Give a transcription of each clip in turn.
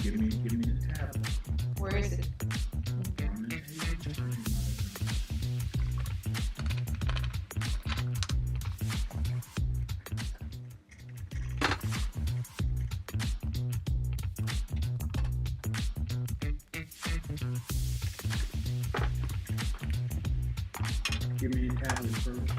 Give me the tablet. Where is it? Give me the tablet first.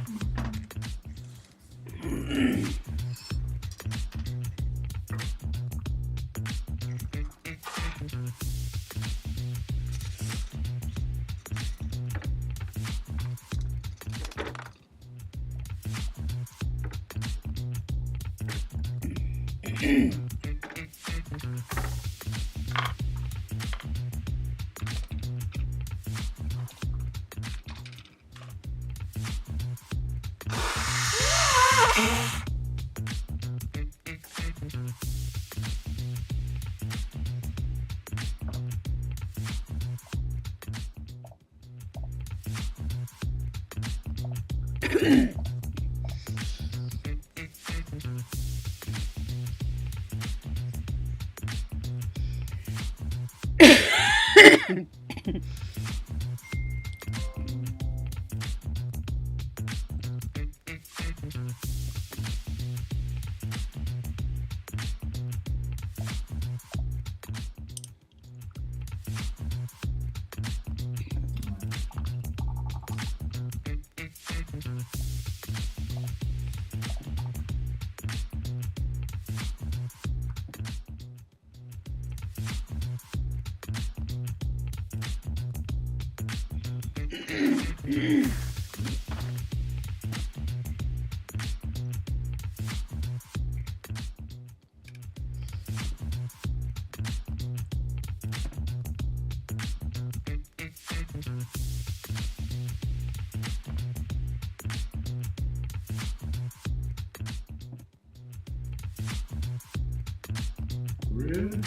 Really?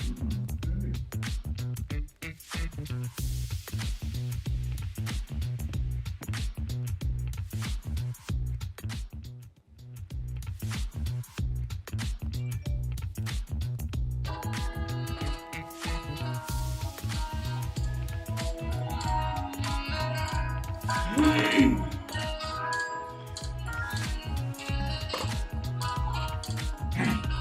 Okay.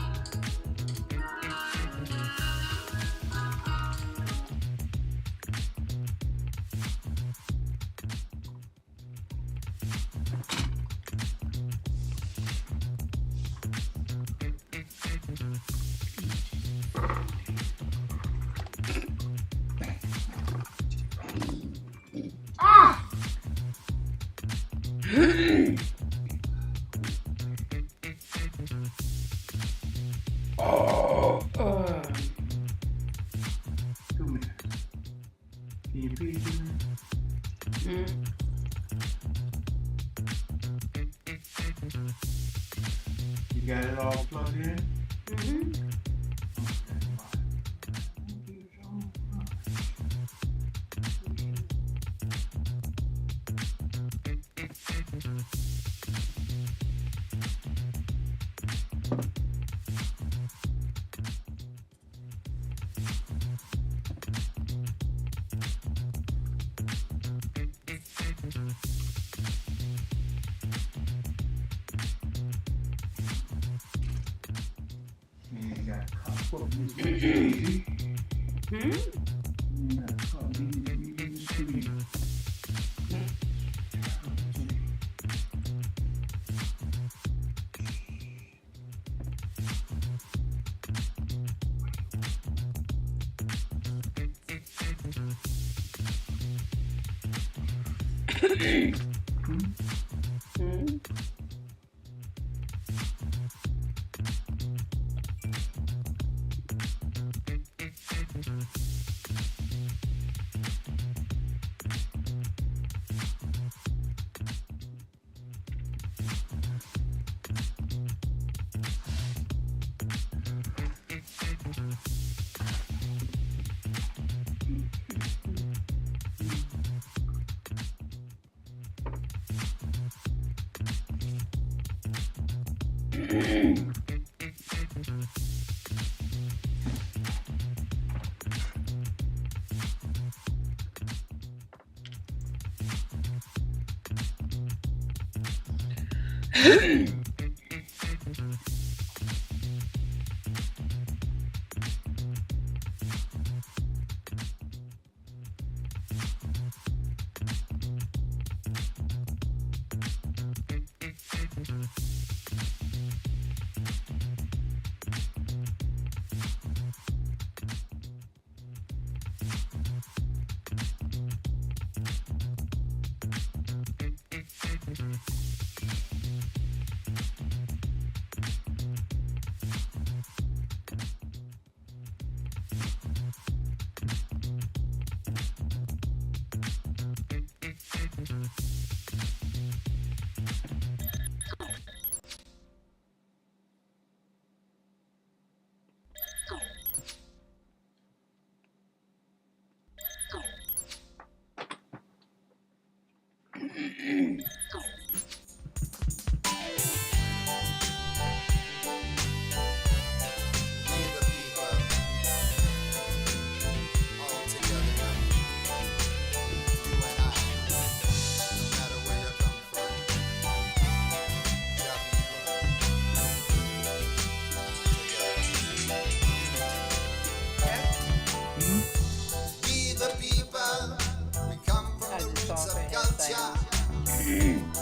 You got it all plugged in?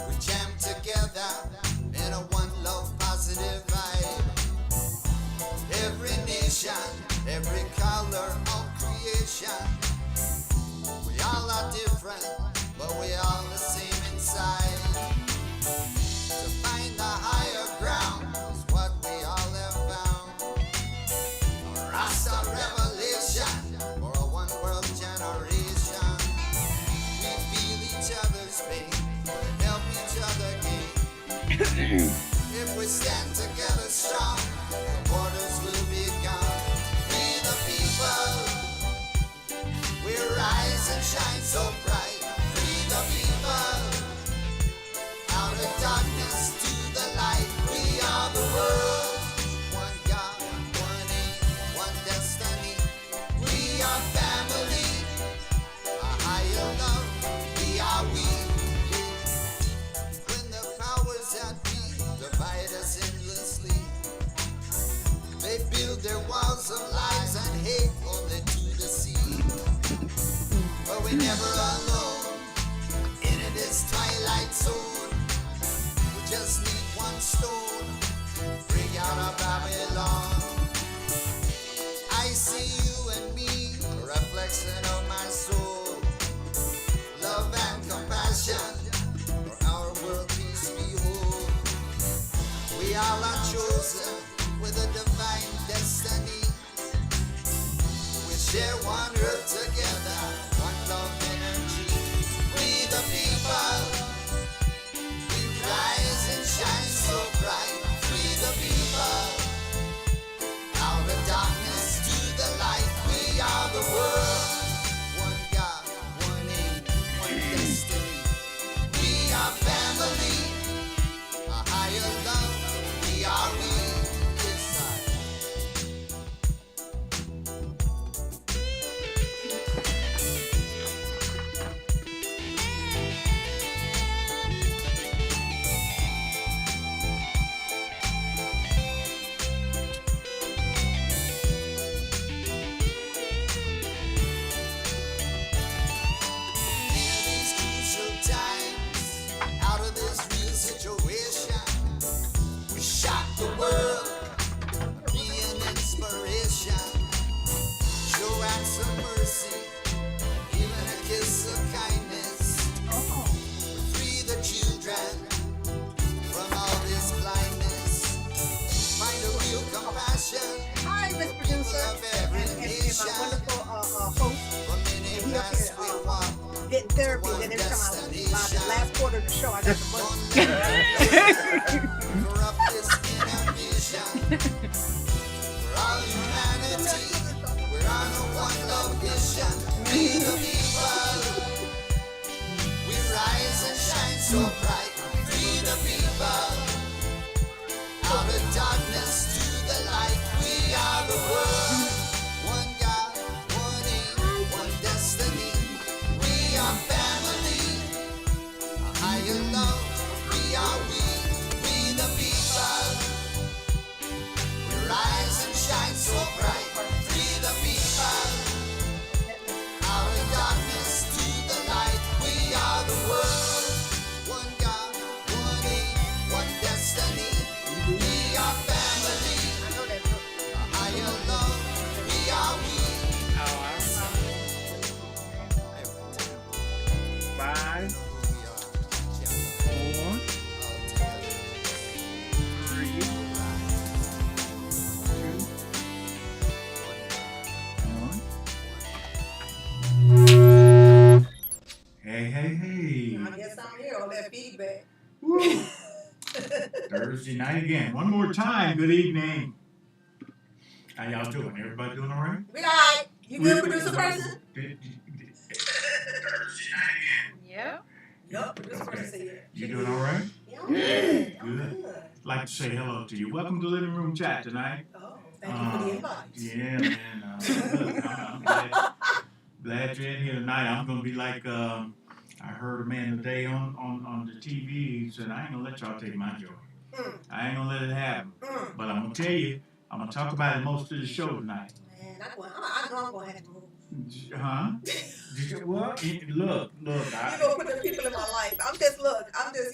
We jam together in a one love positive vibe. Every nation, every color of creation. We all are different, but we all the same inside. To find the higher ground is what we all have found. A Rasta revelation for a one world generation. We feel each other's pain, help each other gain. If we stand together strong, the borders will be gone. We the people, we rise and shine so bright. We the people, out of darkness to the light. We are the world, one God, one aim, one destiny. We are family, a higher love. We are we. When the powers that be divide us endlessly, they build their walls of lies and hate only to deceive. But we never alone in this twilight zone. We just need one stone, bring out of Babylon. I see you and me, a reflection of my soul. Love and compassion, for our world peace be whole. We all are chosen with a divine destiny. We share one earth together, one love energy. We the therapy. Then every time by the last quarter of the show, I got the money. Corrupt this inner vision. For all humanity, we're on a one love mission. We the people, we rise and shine so bright. Free the people, out of darkness to the light. We are the world. One God, one aim, one destiny. We are family. A higher love. We are we the people. We rise and shine so bright. Free the people. Out of darkness to the light. We are the world. One God, one aim, one destiny. We are family. I know that book. A higher love. We are we. Five, four, three, two, one. Hey. I guess I'm here on that feedback. Woo. Thursday night again. One more time. Good evening. How y'all doing? Everybody doing all right? We all right. You good, producer person? Thursday night again. Yep. Yup, producer person said yeah. You doing all right? Yeah, I'm good. I'm Good. good. Like to say hello to you. Welcome to Living Room Chat tonight. Oh, thank you for the invite. Yeah, man. Look, I'm glad you're in here tonight. I'm gonna be like I heard a man today on the TV. He said, "I ain't gonna let y'all take my joy. I ain't gonna let it happen. But I'm gonna tell you, I'm gonna talk about it most of the show tonight." Man, I know I'm going to have to move. Huh? What? Look. You gonna put the people in my life. I'm just,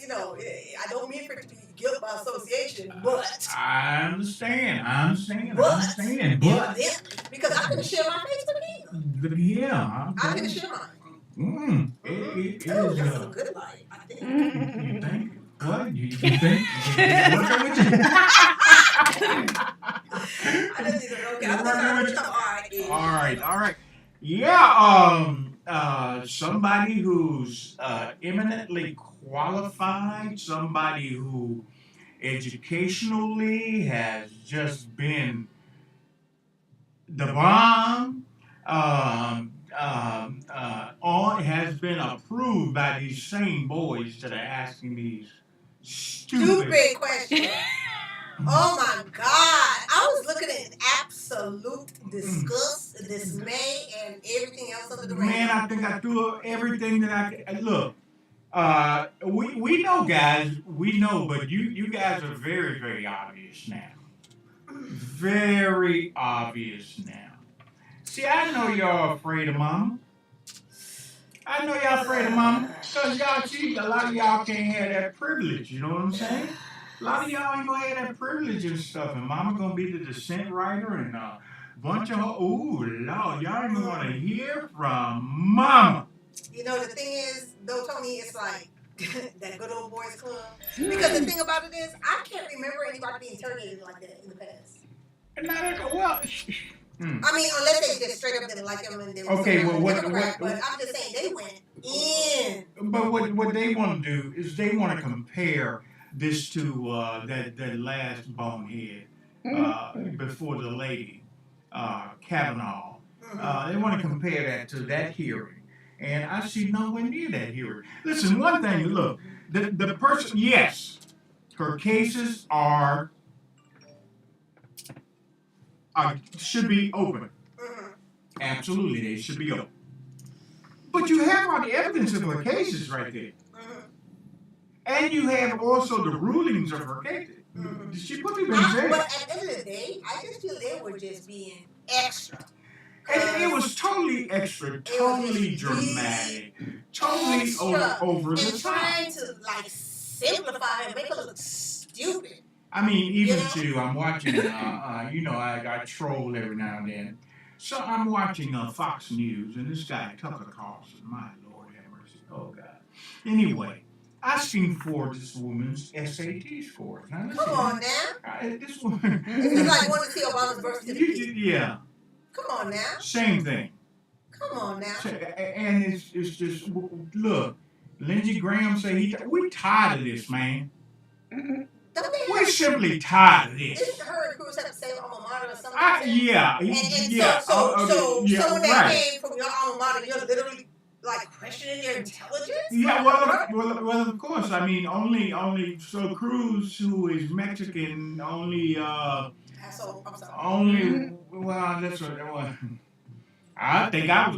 you know, I don't mean for it to be guilt by association, but. I understand. But. Because I couldn't share my Facebook either. Yeah. I couldn't share mine. It Oh, is. that's a good life, I think. You think? What? You think? What's wrong with you? I didn't even know. Okay, I think I heard something. All All right. Yeah, somebody who's eminently qualified, somebody who educationally has just been the bomb, has been approved by these same boys that are asking these stupid question. Oh my God. I was looking in absolute disgust, dismay, and everything else under the rain. Man, I think I threw everything that I could. Look, we know, guys. We know, but you guys are very, very obvious now. Very obvious now. See, I know y'all afraid of mama. Because y'all, see, a lot of y'all can't have that privilege. You know what I'm saying? A lot of y'all ain't gonna have that privilege and stuff, and mama gonna be the dissent writer and a bunch of, ooh, Lord, y'all ain't gonna hear from mama. You know, the thing is, though, Tony, it's like that good old boys club. Because the thing about it is, I can't remember anybody being interrogated like that in the past. I mean, unless they just straight up didn't like them and they were okay, well, what, but I'm just saying, they went in. But what they want to do is they want to compare this to that last bonehead before the lady, Kavanaugh. They want to compare that to that hearing. And I see nowhere near that hearing. Listen, one thing, look, the person, yes, her cases should be open. Absolutely, they should be open. But you have all the evidence of her cases right there. And you have also the rulings of her cases. She put them in jail. But at the end of the day, I just feel they were just being extra. And it was totally extra, totally dramatic, totally over the top. Trying to like simplify and make it look stupid. I mean, even I'm watching, I troll every now and then. So I'm watching Fox News, and this guy, Tucker Carlson, my Lord have mercy, oh God. Anyway, asking for this woman's SAT scores. Now, listen, come on now. This woman. This is like wanting to see Obama's birth certificate. Yeah. Come on now. Same thing. Come on now. And it's just, look, Lindsey Graham say we're tired of this, man. Don't they We're have, simply tired of didn't this. her Cruz have to say alma mater or something? Yeah, And yeah. so yeah, someone that right. came from your alma mater, you're literally like questioning their intelligence? Yeah, well, of course. I mean, only so Cruz, who is Mexican, only So I'm sorry. only well, that's what. Well, I think I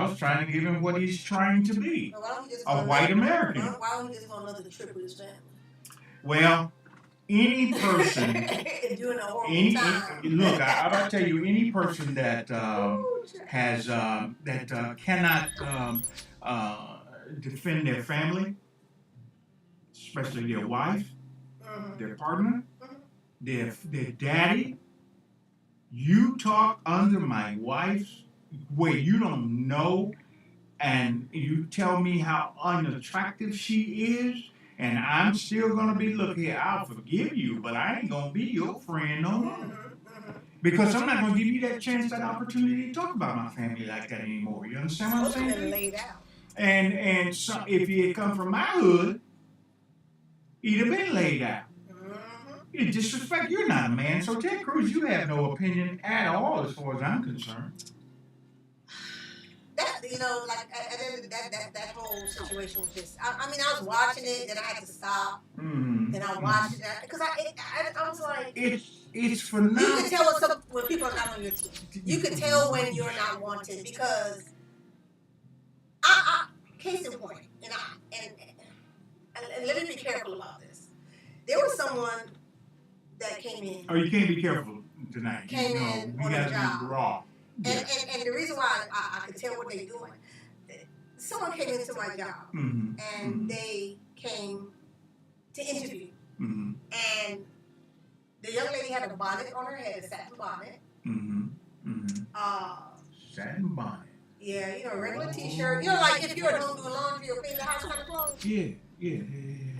was trying to give him what he's trying to be, Why don't he just a white American. Why don't he just go another trip with his family? Well, any person, doing a horrible time. Look, I'm gonna tell you, any person that has cannot defend their family, especially their wife, their partner, their daddy. You talk under my wife's way. You don't know, and you tell me how unattractive she is, and I'm still gonna be, look here, I'll forgive you, but I ain't gonna be your friend no more. Because I'm not gonna give you that chance, that opportunity to talk about my family like that anymore. You understand what I'm saying? Laid out. And so if you had come from my hood, he'd have been laid out. You disrespect. You're not a man. So Ted Cruz, you have no opinion at all as far as I'm concerned. That, like that whole situation was just. I mean, I was watching it, then I had to stop. Then I watched it because I was like, it's phenomenal. You can tell when people are not on your team. You can tell when you're not wanted because case in point, and let me be careful about this. There was someone that came in. Oh, you can't be careful tonight. Came in on a job. Raw. And the reason why I could tell what they're doing, someone came into my job and they came to interview. And the young lady had a bonnet on her head, a satin bonnet. Satin bonnet. Yeah, a regular t-shirt. Like if you're at home doing laundry or cleaning the house kind of clothes. Yeah.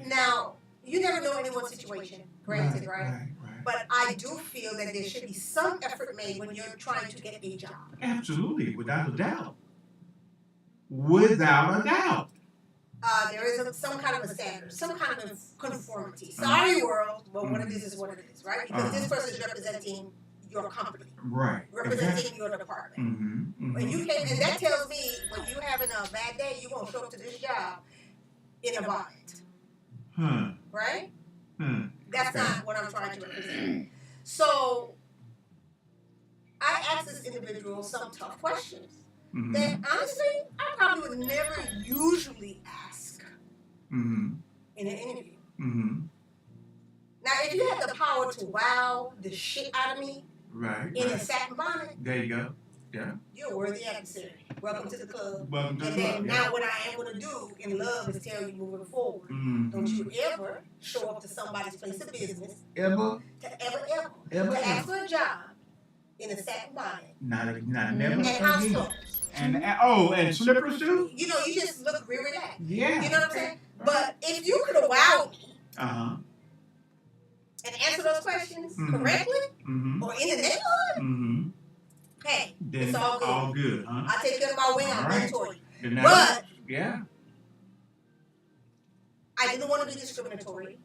Now, you never know anyone's situation, granted, right? But I do feel that there should be some effort made when you're trying to get a job. Absolutely, without a doubt. Without a doubt. There is some kind of a standard, some kind of conformity. Sorry, world, but what it is what it is, right? Because this person is representing your company, right? Representing your department. When you came, and that tells me when you're having a bad day, you're gonna show up to this job in a bonnet, right? That's not what I'm trying to represent. So I asked this individual some tough questions that honestly I probably would never usually ask in an interview. Now, if you had the power to wow the shit out of me in a satin bonnet, there you go. Yeah. You're a worthy adversary. Welcome to the club. Welcome to the then club. Now what I am going to do in love is tell you moving forward. Don't you ever show up to somebody's place of business. Ever To ask for a job in a satin bonnet. Not never. And house clothes. And slippers too? You just look real relaxed. Yeah. You know what I'm saying? But if you could have wowed me. And answer those questions correctly or in the neighborhood, hey, then it's all good. All good, huh? I take care of my wing, I mentor you. Then but yeah, I didn't want to be discriminatory.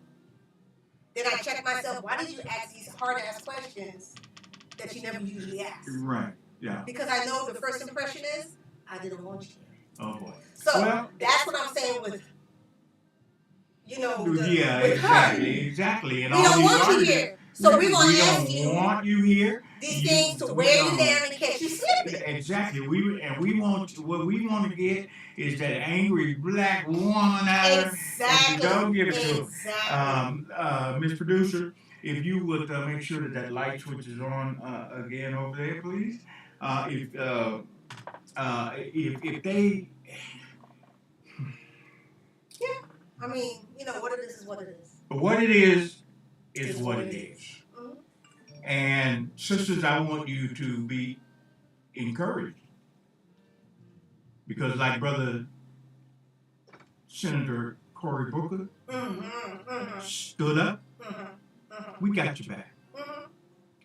Then I checked myself, why did you ask these hard-ass questions that you never usually ask? Right, yeah. Because I know the first impression is, I didn't want you here. Oh, boy. So that's what I'm saying with, exactly. And we don't want you here. So we're going to ask you. We don't want you here. These things to wear you down and catch you slipping. Exactly. What we want to get is that angry black woman out there. Exactly. Don't give it to her. Miss Producer, if you would make sure that light switch is on again over there, please. If they. Yeah. I mean, what it is what it is. What it is what it is. And sisters, I want you to be encouraged. Because like Brother Senator Cory Booker stood up, we got your back.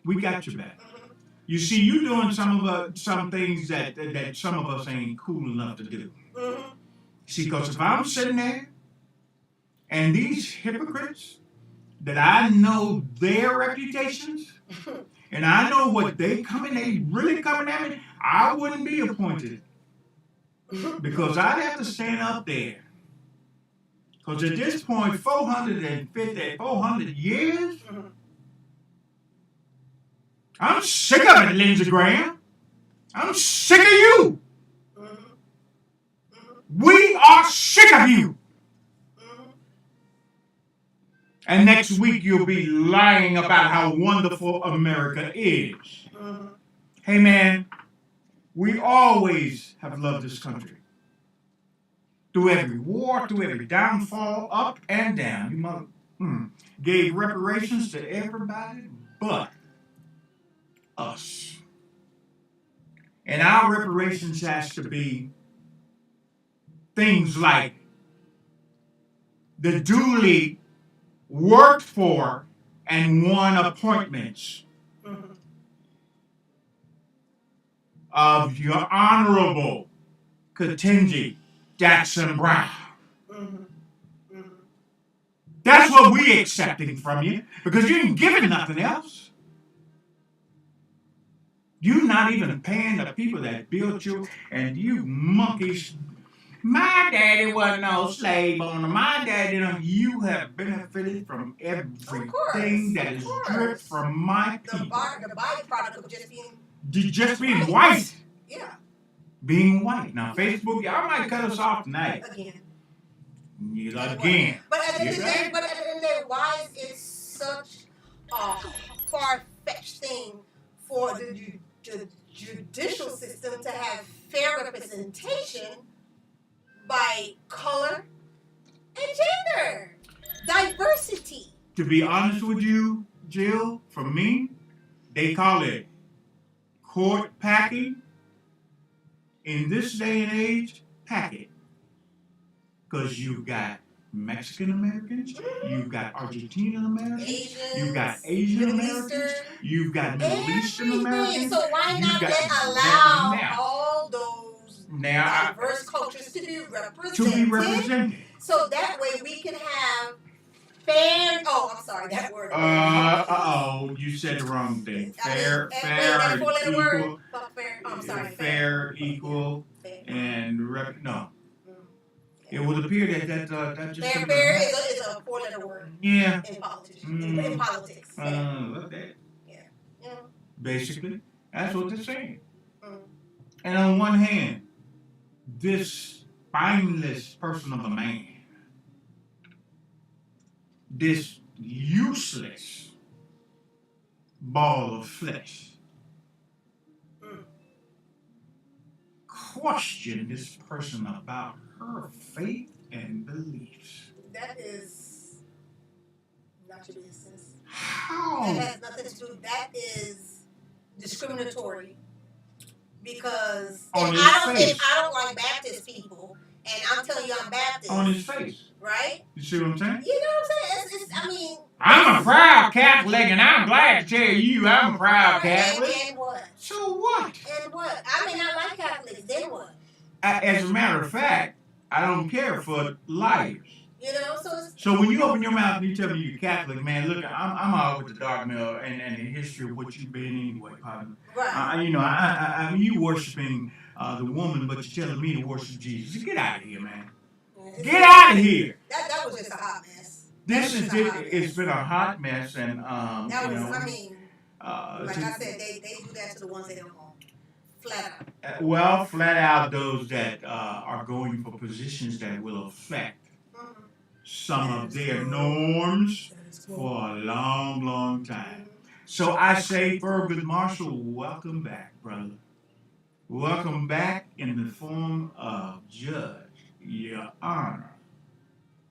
We got your back. You see, you doing some things that some of us ain't cool enough to do. Mm-hmm. See, because if I'm sitting there and these hypocrites that I know their reputations and I know what they really coming at me, I wouldn't be appointed because I'd have to stand up there. Because at this point, 400 years, I'm sick of it, Lindsey Graham. I'm sick of you. We are sick of you. And next week you'll be lying about how wonderful America is. Hey man, we always have loved this country. Through every war, through every downfall, up and down. You gave reparations to everybody but us. And our reparations has to be things like the duly worked for and won appointments of your Honorable Ketanji Jackson Brown. That's what we accepting from you because you ain't giving nothing else. You're not even paying the people that built you, and you monkeys. My daddy wasn't no slave owner. My daddy, you have benefited from everything that is dripped from my people. The byproduct of just being white. Yeah. Being white. Now, Facebook, y'all might cut us off tonight. Again. But at the end of the day, why is it such a far-fetched thing for the judicial system to have fair representation by color and gender? Diversity. To be honest with you, Jill, for me, they call it court packing. In this day and age, pack it. Because you've got Mexican Americans, you've got Argentinian Americans, you've got Asian Americans, you've got Middle Eastern Americans. So why not allow all those diverse cultures to be represented? So that way we can have fair. Oh, I'm sorry, that word. You said the wrong thing. Fair, equal. I'm sorry. Fair, equal, and no. It would appear that just fair is a four-letter word. Yeah. In politics. In politics. Look at Yeah. Basically, that's what they're saying. And on one hand, this spineless person of a man, this useless ball of flesh, question this person about her faith and beliefs. That is not your business. How? That has nothing to do. That is discriminatory. Because if I don't like Baptist people, and I'm telling you I'm Baptist. On his face. Right? You see what I'm saying? You know what I'm saying? I'm a proud Catholic, and I'm glad to tell you I'm a proud Catholic. And what? So what? And what? I may not like Catholics. Then what? As a matter of fact, I don't care for liars. You know, so when you open your mouth and you tell me you're Catholic, man, look, I'm out with the dark mill and the history of what you've been anyway, partner. Right. I mean, you worshiping the woman, but you're telling me to worship Jesus. Get out of here, man. Get out of here. That was just a hot mess. It's been a hot mess, and that was, like I said, they do that to the ones they don't want. Flat out. Flat out those that are going for positions that will affect some of their norms for a long, long time. So I say, Thurgood Marshall, welcome back, brother. Welcome back in the form of Judge, Your Honor,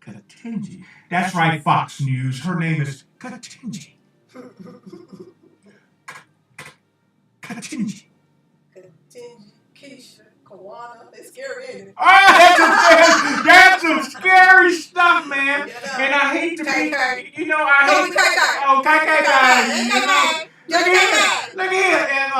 Ketanji. That's right, Fox News. Her name is Ketanji. Ketanji. Keisha, Kawana, it's scary, ain't it? Oh, that's some scary stuff, man. And I hate to be, Look here, and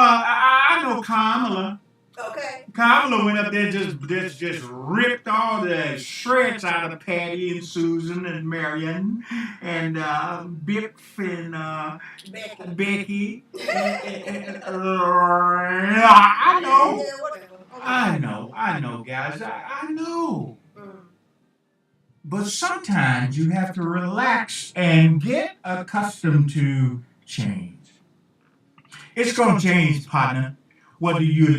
all the shreds out of Patty and Susan and Marion and Biff and Becky. I know. I know, guys. I know. But sometimes you have to relax and get accustomed to change. It's going to change, partner. Whether you're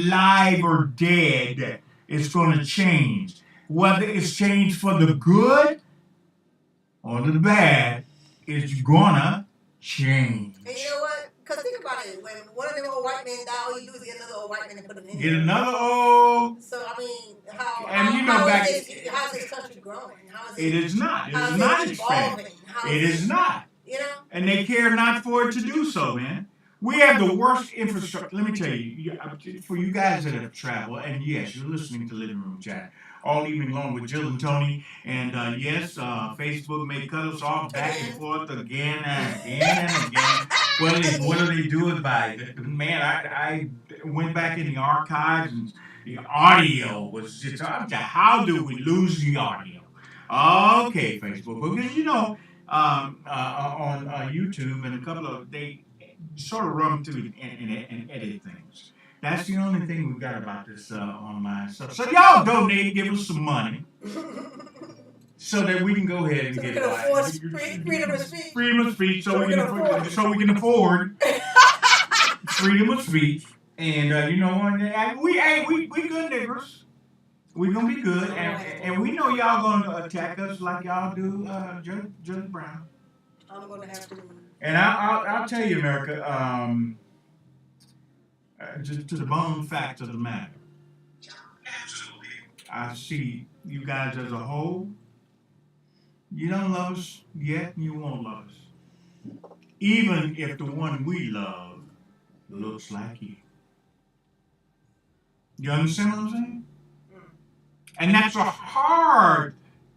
live or dead, it's going to change. Whether it's changed for the good or the bad, it's going to change. And you know what? Because think about it. When one of them old white men die, all you do is get another old white man and put him in. Get another old. So, I mean, how is this country growing? It is not. It is not expanding. It is not. You know? And they care not for it to do so, man. We have the worst infrastructure. Let me tell you, for you guys that have traveled, and yes, you're listening to Living Room Chat all evening long with Jill and Tony. And yes, Facebook may cut us off back and forth again and again and again. What do they do about it? Man, I went back in the archives and the audio was just, how do we lose the audio? Okay, Facebook, because you know, on YouTube and a couple of, they sort of run through and edit things. That's the only thing we've got about this online stuff. So y'all donate, give us some money, so that we can go ahead and get freedom of speech. Freedom of speech, so we can afford freedom of speech. And you know what? We good niggers. We gonna be good, and we know y'all gonna attack us like y'all do, Judge Brown. I'm gonna have to. And I'll tell you, America, just to the bone fact of the matter. I see you guys as a whole. You don't love us yet, and you won't love us. Even if the one we love looks like you. You understand what I'm saying? And that's a hard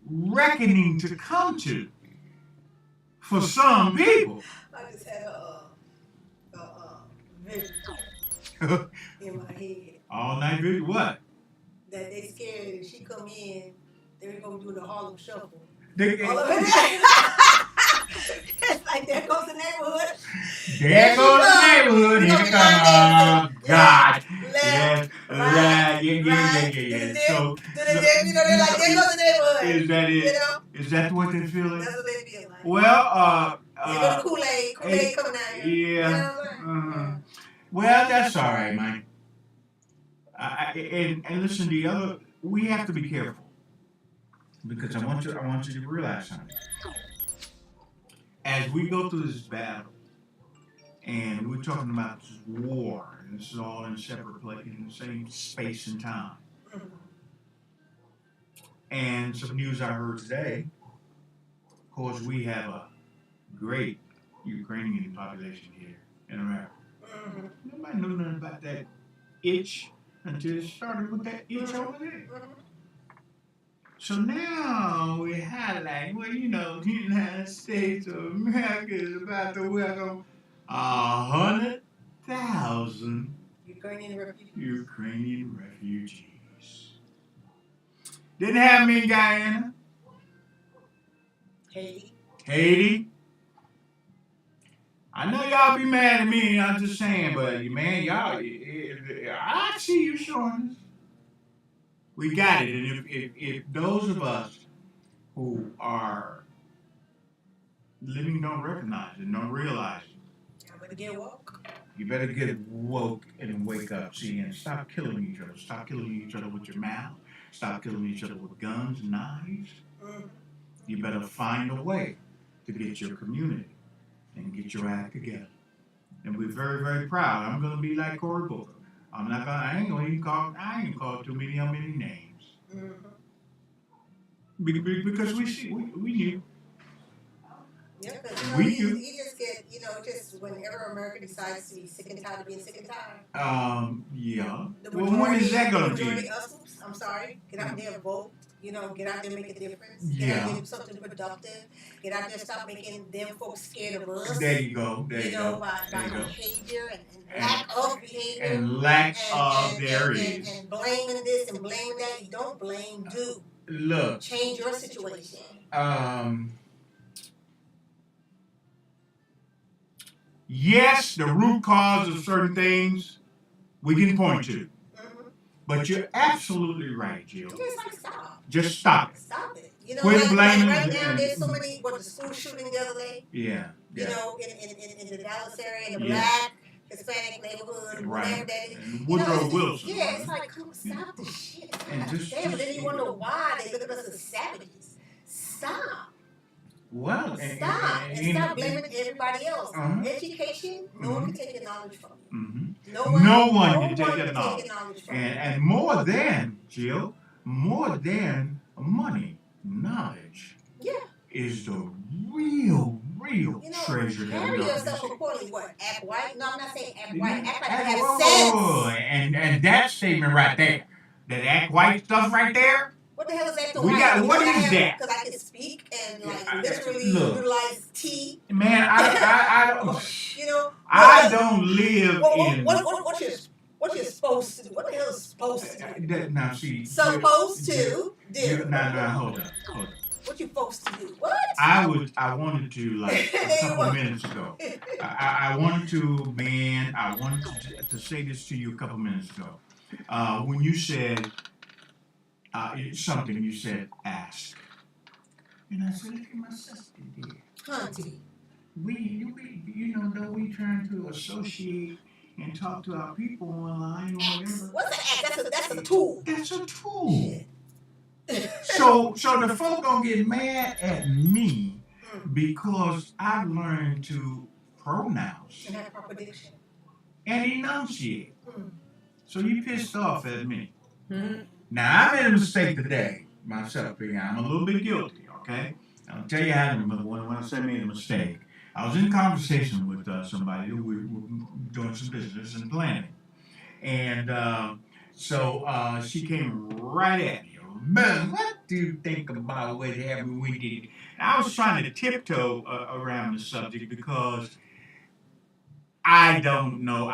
reckoning to come to for some people. I just had a vision in my head. All night vision? What? That they scared if she come in, they were gonna do the Harlem Shuffle. All of it. It's like there goes the neighborhood. There goes the neighborhood. Here come God. Yeah. So, you know, they're like, there goes the neighborhood. Is that it? You know? Is that what they feel like? That's what they feel like. Well, they go to Kool-Aid coming out here. Yeah. You know what I'm saying? Well, that's all right, man. And listen, we have to be careful, because I want you to realize something. As we go through this battle, and we're talking about this war, and this is all in a separate place, in the same space and time. And some news I heard today, of course, we have a great Ukrainian population here in America. Nobody knew nothing about that itch until it started with that itch over there. So now we highlight, well, you know, the United States of America is about to welcome 100,000 Ukrainian refugees. Didn't happen in Guyana. Haiti. I know y'all be mad at me, I'm just saying, but man, y'all, I see you showing us. We got it, and if those of us who are living don't recognize it, don't realize it, you better get woke. You better get woke and wake up, see, and stop killing each other. Stop killing each other with your mouth. Stop killing each other with guns and knives. You better find a way to get your community and get your act together. And we're very, very proud. I'm going to be like Cory Booker. I ain't gonna even call too many names. Because we knew. Yeah, because you just get, just whenever America decides to be sick and tired of being sick and tired. Yeah. Well, when is that gonna be? I'm sorry. Get out there and vote. Get out there and make a difference. Yeah. Get out there and do something productive. Get out there and stop making them folks scared of us. There you go. By behavior and lack of behavior. And lack of there is. And blaming this and blaming that. You don't blame, do. look, change your situation? Yes, the root cause of certain things we can point to. But you're absolutely right, Jill. Just like stop. Just stop it. Stop it. You know, quit blaming. right now there's so many. What the school shooting the other day? Yeah. You know, in the Dallas area, in the black Hispanic neighborhood, whatever that is. Woodrow Wilson. Yeah, it's like, come stop the shit. And damn, then you wonder why they look at us as savages. Stop. Well, stop stop blaming everybody else. Education, no one can take your knowledge from you. No one can take your knowledge from you. And more than, Jill, more than money, knowledge is the real treasure that we carry are. yourself accordingly. What? Act white? No, I'm not saying act white. Act like you have sense. And that statement right there, that act white stuff right there. What the hell is acting white? What is that? Because I can speak and literally utilize tea. Man, I don't. You know, I don't live in. What you're supposed to do? What the hell is supposed to do? Now see. Supposed to do. Now hold on. What you supposed to do? What? I wanted to, like, a couple minutes ago. I wanted to say this to you a couple minutes ago. When you said something, you said ask. And I said, look at my sister there. Hunty. Though we trying to associate and talk to our people online or whatever. What's an act? That's a tool. That's a tool. So the folk gonna get mad at me because I've learned to pronounce and have proper diction and enunciate. So you pissed off at me. Now I made a mistake today myself. I'm a little bit guilty. Okay, I'll tell you how. When I say I made a mistake, I was in conversation with somebody who we were doing some business and planning, and so she came right at me. Man, what do you think about what happened we did? I was trying to tiptoe around the subject because I don't know.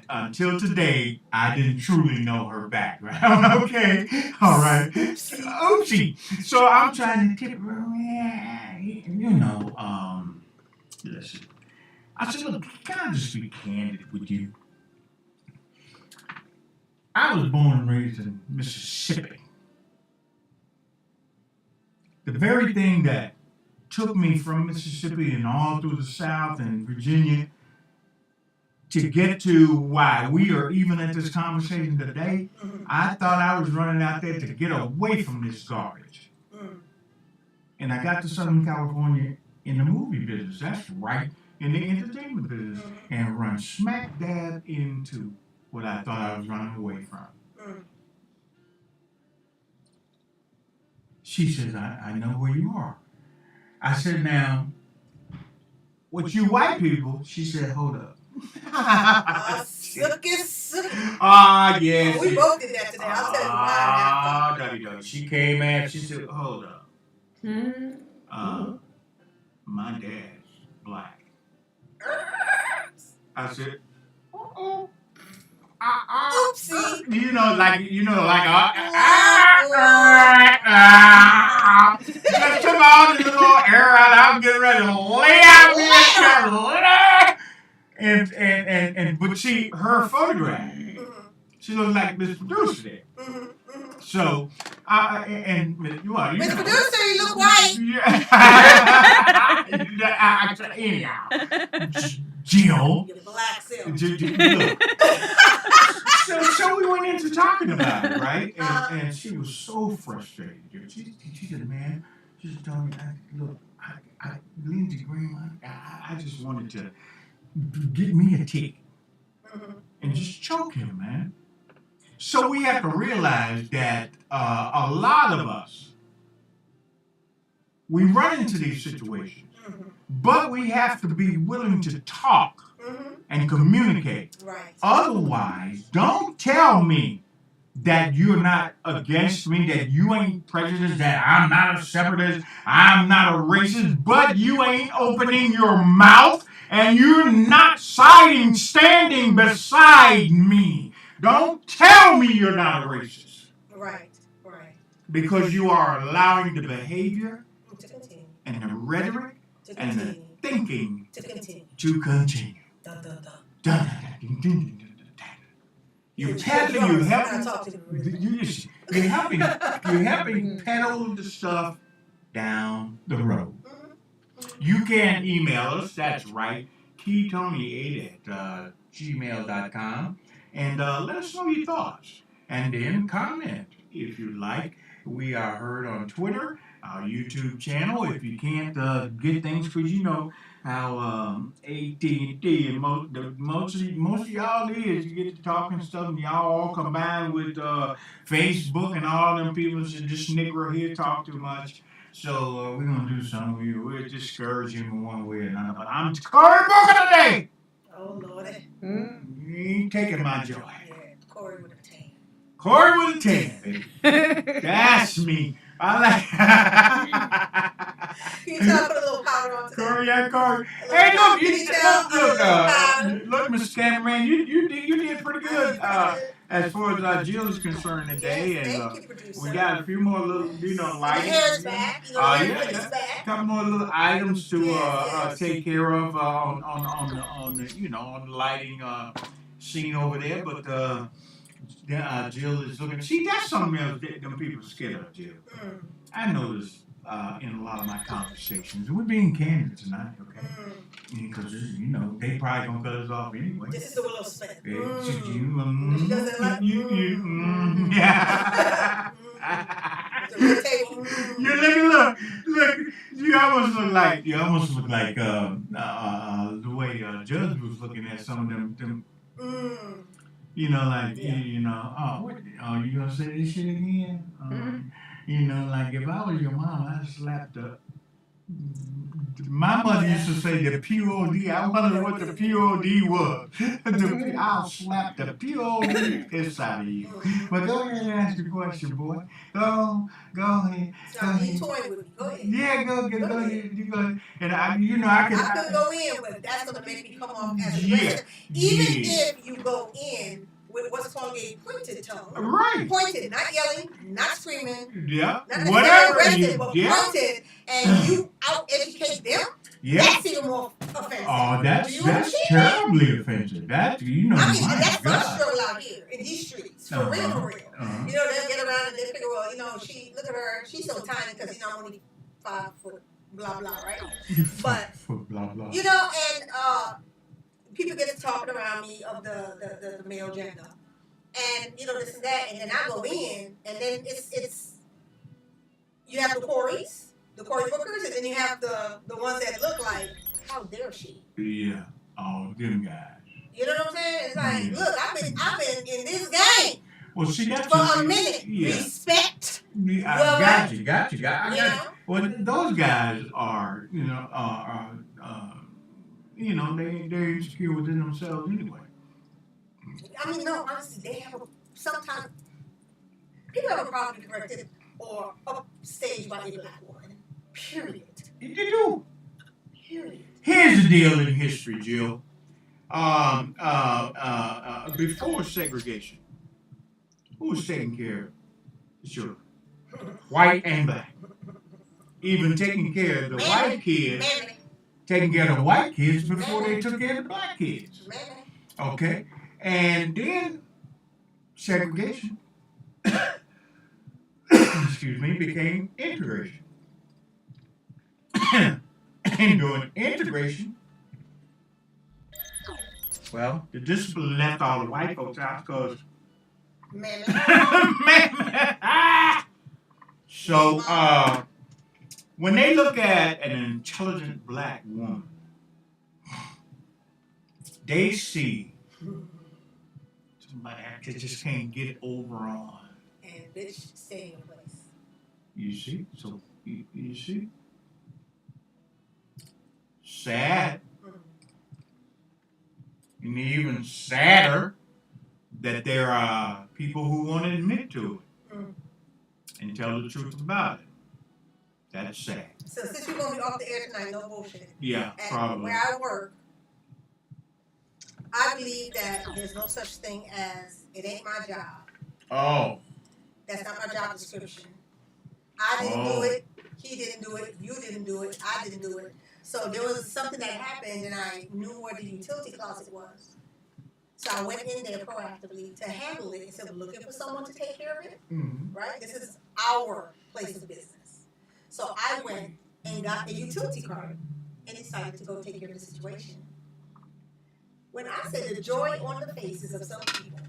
Until today, I didn't truly know her background. Okay, all right. Oopsie. So I'm trying to tip her. Listen. I said, look, can I just be candid with you? I was born and raised in Mississippi. The very thing that took me from Mississippi and all through the South and Virginia to get to why we are even at this conversation today, I thought I was running out there to get away from this garbage. And I got to Southern California in the movie business. That's right, in the entertainment business. And run smack dab into what I thought I was running away from. She says, I know where you are. I said, now, with you white people, she said, hold up. Yes. We both did that today. I'll tell you why. She came at, she said, hold up. My dad's black. I said, uh-oh. Oopsie. Just took all this little air out. I'm getting ready to lay out and but see her photograph. She looks like Miss Producer there. So you are Miss Producer, you look white. Anyhow, Jill. You're black silk. So we went into talking about it, right? And she was so frustrated. She said, man, she just told me, look, Lindsey Graham, I just wanted to get me a ticket and just choke him, man. So we have to realize that a lot of us, we run into these situations, but we have to be willing to talk and communicate. Right. Otherwise, don't tell me that you're not against me, that you ain't prejudiced, that I'm not a separatist, I'm not a racist, but you ain't opening your mouth and you're not standing beside me. Don't tell me you're not a racist. Right. because you are allowing the behavior to continue, and the rhetoric to and the continue, thinking to continue. to continue. Dun, dun, dun. Dun, dun, dun, dun, dun, dun, dun, dun. You're helping pedal the stuff down the road. You can email us, that's right, KEI8 at gmail.com, and let us know your thoughts. And then comment if you like. We are heard on Twitter, our YouTube channel. If you can't get things, because you know how AT&T and most of y'all is, you get to talking stuff and y'all all combined with Facebook and all them people that just nigger here talk too much. So we're going to do something. We'll discourage him one way or another. But I'm Corey Booker today. Oh, Lordy. You ain't taking my joy. Yeah, Corey with a 10. Corey with a 10, baby. That's me. I like. You try to put a little powder on today. Corey, yeah, Corey. Hey, Look, Mr. Cameraman, you did pretty good as far as Jill is concerned today, yes, and we got a few more little, lighting. Hair's back, back. A couple more little items to take care of on the lighting scene over there, but Jill is looking. See, that's something else that them people are scared of, Jill. I noticed in a lot of my conversations, we're being candid tonight, okay? Because they probably gonna cut us off anyway. This is the willow spin. You doesn't like. Yeah. Look. You almost look like the way Judge was looking at some of them. You gonna say this shit again? Like if I was your mom, I'd slap the. My mother used to say the POD. I wonder what the POD was. I'll slap the POD piss out of you. But go ahead and ask the question, boy. Go ahead. You toying with me. Go ahead. Yeah, go ahead. You go ahead. And I could go in, but that's gonna make me come off as aggressive. Even if you go in with what's called a pointed tone. Right. Pointed, not yelling, not screaming. Yeah. Not whatever. Aggressive, but pointed, and you out-educate them. Yeah. That's even more offensive. Oh, that's terribly offensive. That's that's my struggle out here in these streets. For real. They'll get around and they figure, well, look at her, she's so tiny because, I'm only 5 foot, blah, blah, right? But, blah, blah. And people get to talking around me of the male gender. And, this and that, and then I go in, and then it's you have the Cory Bookers, and then you have the ones that look like, how dare she? Yeah, all them guys. You know what I'm saying? It's like, look, I've been in this game. Well, see, that's for a minute. Yeah. Respect. I got you. Well, those guys are, they're insecure within themselves anyway. No, honestly, they have sometimes people have a problem to be corrected or upstaged by a black woman. Period. They do. Period. Here's the deal in history, Jill. Before segregation, who was taking care of the children? White and black. Even taking care of the white kids. Taking care of the white kids before they took care of the black kids. Okay? And then segregation, became integration. And during integration, well, the discipline left all the white folks out because So when they look at an intelligent black woman, they see somebody that just can't get over on. And bitch, stay in your place. You see? So, you see? Sad. And even sadder that there are people who won't admit to it and tell the truth about it. That's sad. So since you're going to be off the air tonight, no bullshit. Yeah, probably. Where I work, I believe that there's no such thing as, it ain't my job. Oh. That's not my job description I didn't do it. He didn't do it. You didn't do it. I didn't do it. So there was something that happened, and I knew where the utility closet was. So I went in there proactively to handle it instead of looking for someone to take care of it. Right? This is our place of business. So I went and got a utility card and decided to go take care of the situation. When I said the joy on the faces of some people,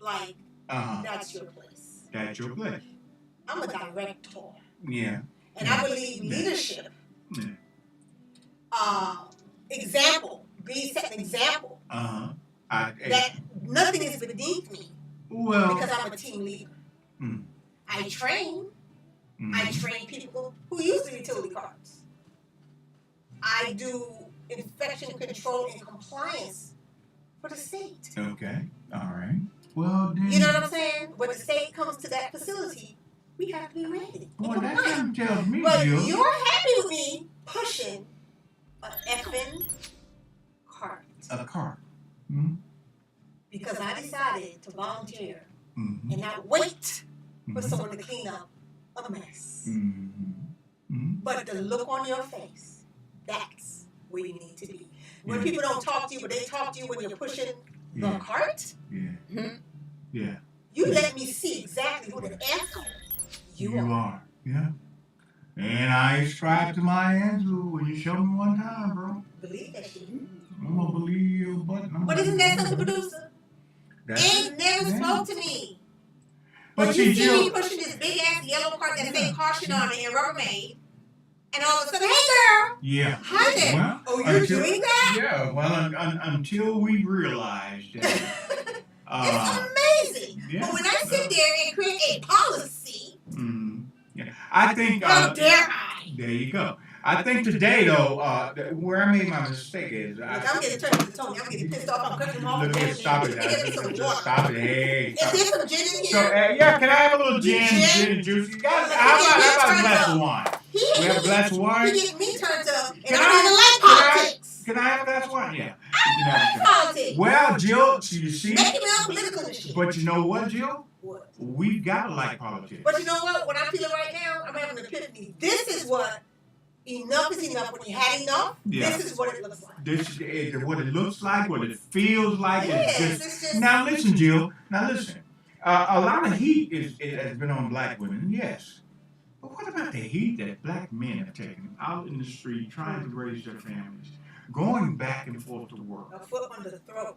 like, that's your place. That's your place. I'm a director. Yeah. And I believe leadership, example, be set an example that nothing is beneath me because I'm a team leader. I train people who use the utility cards. I do infection control and compliance for the state. Okay. All right. Well, then. You know what I'm saying? When the state comes to that facility, we have to be ready. Well, that doesn't tell me, but Jill. you're happy with me pushing an effing cart. A cart. Because I decided to volunteer and not wait for someone to clean up a mess. But the look on your face, that's where you need to be. When people don't talk to you, but they talk to you when you're pushing the cart, you let me see exactly who the F you are. Yeah. And I ascribe to my answer when you show me one time, bro. Believe that shit. I'm going to believe you, but isn't that something, producer? It never spoke to me. But you see Jill, me pushing this big ass yellow cart that says caution on it and Rubbermaid, and all of a sudden, hey girl. Yeah. Hi there. Well, you're doing that? Yeah. Well, until we realized that. It's amazing. Yeah. But when I sit there and create a policy, I think. How dare I? There you go. I think today, though, where I made my mistake is... I'm getting turned to Tony. I'm getting pissed off. I'm cutting him off. Look at stop it. Just stop it. Hey. Is there some gin in here? So, yeah, can I have a little gin and juice? You guys, how about a glass of wine? We have a glass of wine? He gets me turned up, and I don't even like politics. Can I have a glass of wine? Yeah. I don't like politics. Well, Jill, so you see... Making me political and shit. But you know what, Jill? What? We've got to like politics. But you know what? What I'm feeling right now, I'm having an epiphany. This is what enough is enough. When you had enough, this is what it looks like. This is what it looks like, what it feels like. Yes, it's just... Now listen, Jill. Now listen. A lot of heat has been on black women, yes. But what about the heat that black men have taken out in the street trying to raise their families, going back and forth to work? A foot on the throat.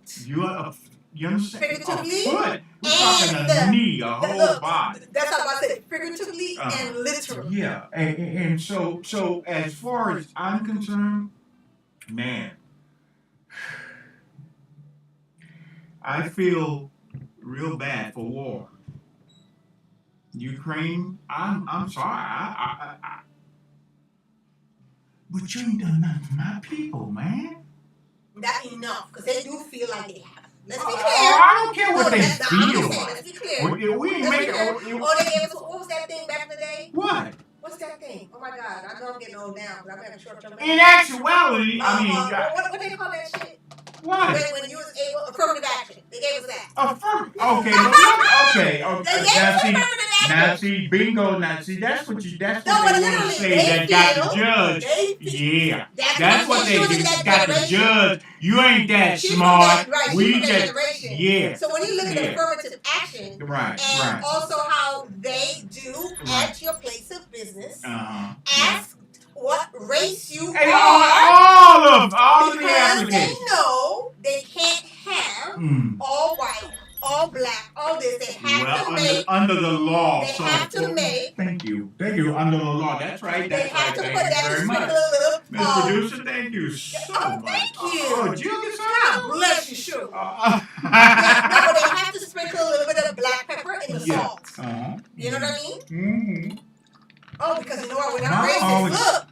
You understand? Figuratively, a foot. We're talking a knee, a whole body. That's how I said figuratively and literally. Yeah, and so as far as I'm concerned, man, I feel real bad for war. Ukraine, I'm sorry, I but you ain't done nothing for my people, man. Not enough, because they do feel like they have. Let's be clear. I don't care what they feel like. Let's be clear. We ain't making. Oh, they gave us, what was that thing back in the day? What? What's that thing? Oh my God, I know I'm getting old now, but I'm having short-term memory. In actuality, I mean, what they call that shit? What? When you was able, affirmative action. They gave us that. Affirmative. Okay. They gave us affirmative action. Now see, bingo. Now see, that's what they want to say. They That got the judge. Yeah, that's what they got the judge. You ain't that smart. We just yeah. So when you look at affirmative action, and also how they do at your place of business, ask what race you are. All of the applications. They know they can't have all white, all black, all this. They have to make under the law. They have to make. Thank you. Under the law. That's right. They have to put that very much. Mr. Producer, thank you so much. Thank you. Oh, Jill gets God bless you, sure. No, they have to sprinkle a little bit of black pepper in the salt. You know what I mean? Mm-hmm. Oh, because you know what? When I'm racist, look,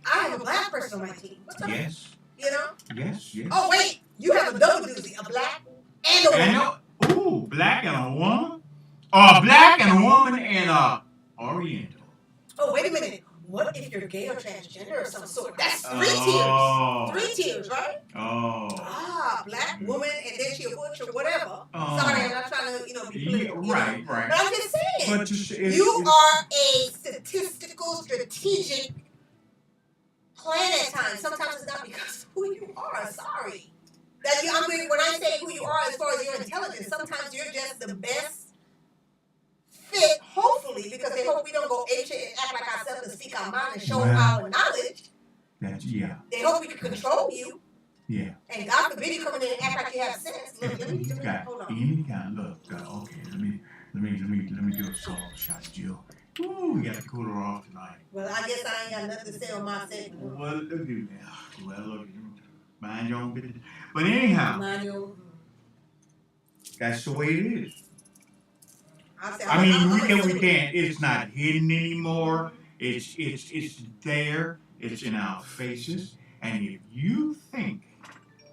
I have a black person on my team. What's up? Yes. You know? Yes. Oh, wait. You have a double doozy, a black and a woman. Ooh, black and a woman? Or a black and a woman and a oriental. Oh, wait a minute. what if you're gay or transgender of some sort? That's 3 tiers. 3 tiers, right? Black woman, and then she a butch or whatever. Sorry, I'm not trying to, be political. Right. But I'm just saying, But you are a statistical, strategic plan at times. Sometimes it's not because of who you are. Sorry. When I say who you are as far as your intelligence, sometimes you're just the best fit, hopefully, because they hope we don't go ape shit and act like ourselves and speak our mind and show our knowledge. They hope we can control you. Yeah. And God forbid you come in and act like you have sense. Look, let me hold on. Any kind of look. Okay, let me do a solo shot, Jill. Ooh, we got to cool her off tonight. Well, I guess I ain't got nothing to say on my segment. Well, look at that. Well, look, mind your own business. But anyhow, that's the way it is. We can't. It's not hidden anymore. It's there. It's in our faces. And if you think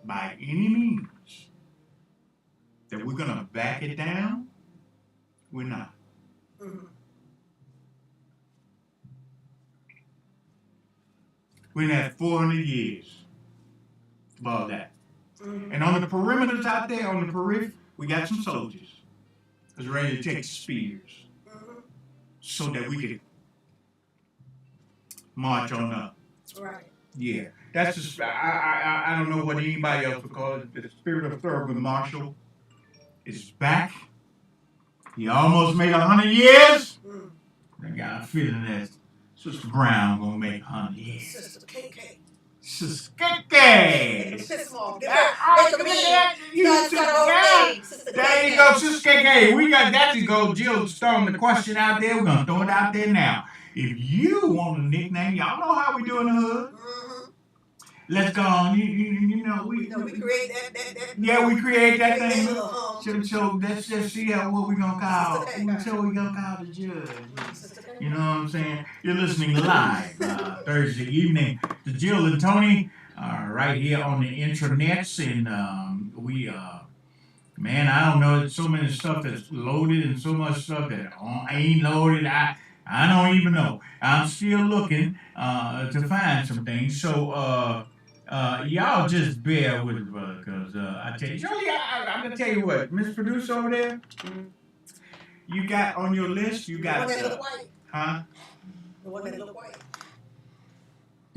by any means that we're gonna back it down, we're not. Mm-hmm. We've had 400 years above that. Mm-hmm. And on the perimeters out there, on the periphery, we got some soldiers that's ready to take spears so that we could march on up. Right. Yeah. That's just, I don't know what anybody else would call it. The spirit of Thurgood Marshall is back. He almost made 100 years. I got a feeling that Sister Brown gonna make 100 years. Sister KK. Sister KK. Piss off. There you go, Sister KK. We got that to go. Jill's throwing the question out there. We're gonna throw it out there now. If you want a nickname, y'all know how we do in the hood. Let's go on. We create that. Yeah, we create that thing. So let's just see what we're gonna call. So we're gonna call the judge. You know what I'm saying? You're listening live Thursday evening to Jill and Tony right here on the intranets, and we man, I don't know. There's so many stuff that's loaded and so much stuff that ain't loaded. I don't even know. I'm still looking to find some things. So y'all just bear with it, brother, because I tell you, I'm going to tell you what, Miss Producer over there, you got on your list, you got... The one that look white. Huh? The one that look white.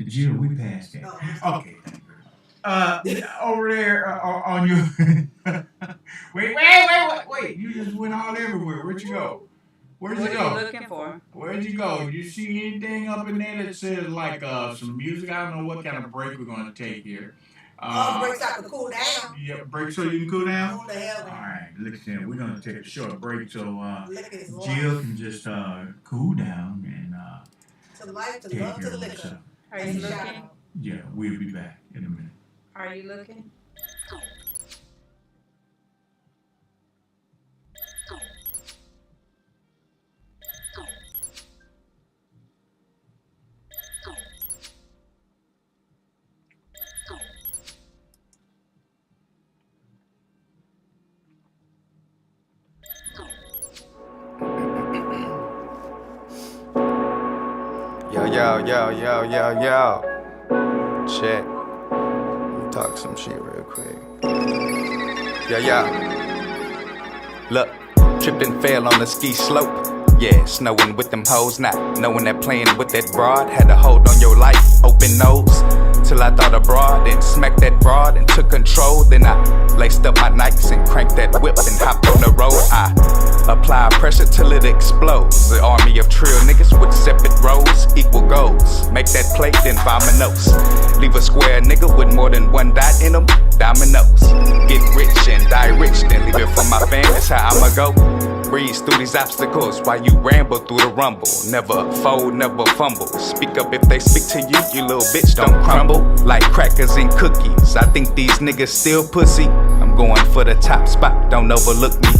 Jill, we passed that. Oh. Okay, thank you. Over there on your... Wait, you just went all everywhere. Where'd you go? What are you looking for? Where'd you go? Did you see anything up in there that says like some music? I don't know what kind of break we're going to take here. Breaks so I can cool down. Yeah, break so you can cool down? Cool the hell down. All right, listen, we're going to take a short break so Jill can just cool down and to life, to take love, care to the of liquor. herself. Are you looking? Yeah, we'll be back in a minute. Are you looking? Yo. Check. Let me talk some shit real quick. Yo. Look, trippin' fell on the ski slope. Yeah, snowing with them hoes, not knowing that playing with that broad had a hold on your life. Open nose, till I thought abroad, then smacked that broad and took control. Then I laced up my Nikes and cranked that whip and hopped on the road. I apply pressure till it explodes. The army of trill niggas with separate roles, equal goals. Make that plate, then dominoes. Leave a square nigga with more than one dot in them, dominoes. Get rich and die rich, then leave it for my fam, that's how I'ma go. Breeze through these obstacles while you ramble through the rumble. Never fold, never fumble. Speak up if they speak to you, you little bitch, don't crumble. Like crackers and cookies, I think these niggas still pussy. I'm going for the top spot, don't overlook me.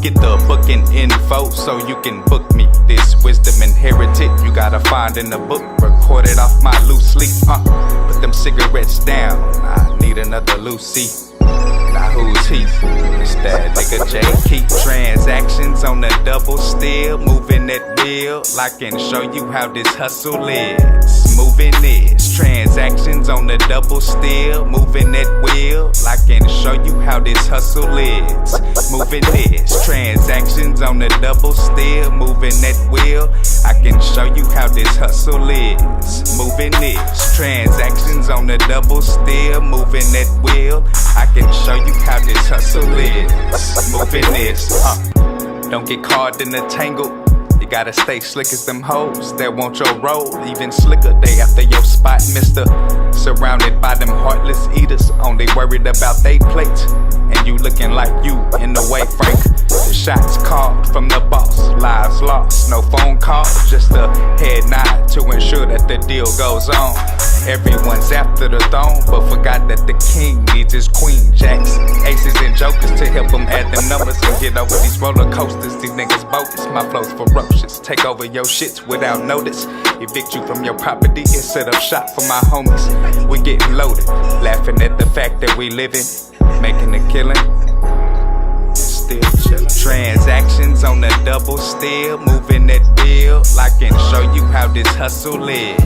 Get the booking info so you can book me. This wisdom inherited, you gotta find in the book. Record it off my loose sleep. Put them cigarettes down, I need another Lucy. Nah, who's he? It's that nigga J. Keep transactions on the double still, moving that wheel. I can show you how this hustle is. Moving is transactions on the double still, moving that wheel. I can show you how this hustle is. Moving is transactions on the double still, moving that wheel. I can show you how this hustle is. Moving is transactions on the double still, moving that wheel. I can show you how this hustle is. Moving is, don't get caught in the tangle. You gotta stay slick as them hoes that want your roll. Even slicker, they after your spot, mister. Surrounded by them heartless eaters, only worried about they plate. And you looking like you in the way, Frank. The shots called from the boss, lives lost. No phone call, just a head nod to ensure that the deal goes on. Everyone's after the throne, but forgot that the king needs his queen. Jacks, aces, and jokers to help him add them numbers and get over these roller coasters. These niggas bogus, my flow's ferocious. Take over your shits without notice. Evict you from your property and set up shop for my homies. We getting loaded, laughing at the fact that we living, making a killing. Still chillin'. Transactions on the double still, moving that bill. I can show you how this hustle is.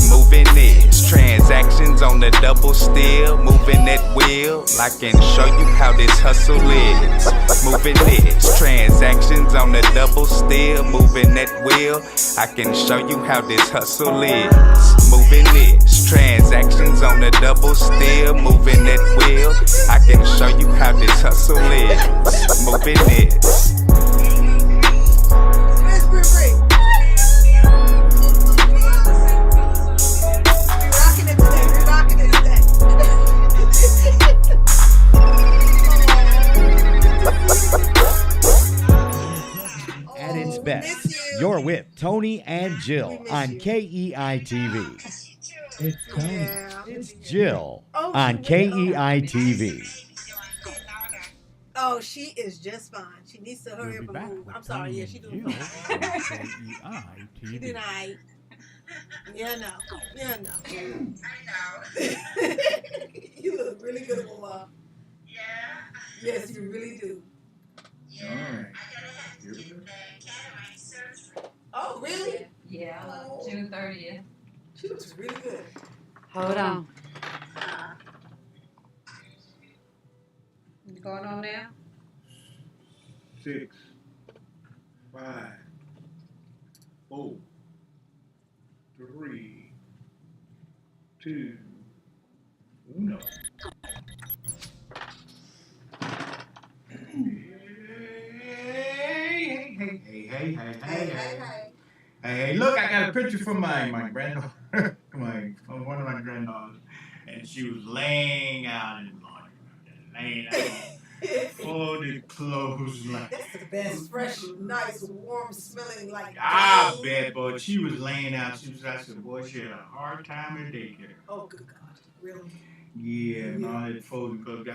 Moving is transactions on the double still, moving that wheel. I can show you how this hustle is. Moving is transactions on the double still, moving that wheel. I can show you how this hustle is. Moving is transactions on the double still, moving that wheel. I can show you how this hustle is. Moving is. At its best, you're with Tony and Jill on KEI TV. It's Tony. It's Jill on KEI TV. Oh, she is just fine. She needs to hurry up and move. I'm sorry. Yeah, she doing fine. She doing all right. Yeah, no. Yeah, no. I know. You look really good, Mama. Yeah. Yes, you really do. All right. Oh, really? Yeah, June 30th. She looks really good. Hold on. What's going on now? 6, 5, 4, 3, 2, 1. Hey, look, I got a picture from my granddaughter, from one of my granddaughters, and she was laying out in the laying out, folded clothes, like. That's the best, fresh, nice, warm smelling, like. I bet, but she was laying out. I said, boy, she had a hard time in daycare. Oh, good God, really? Yeah, and all that folding clothes.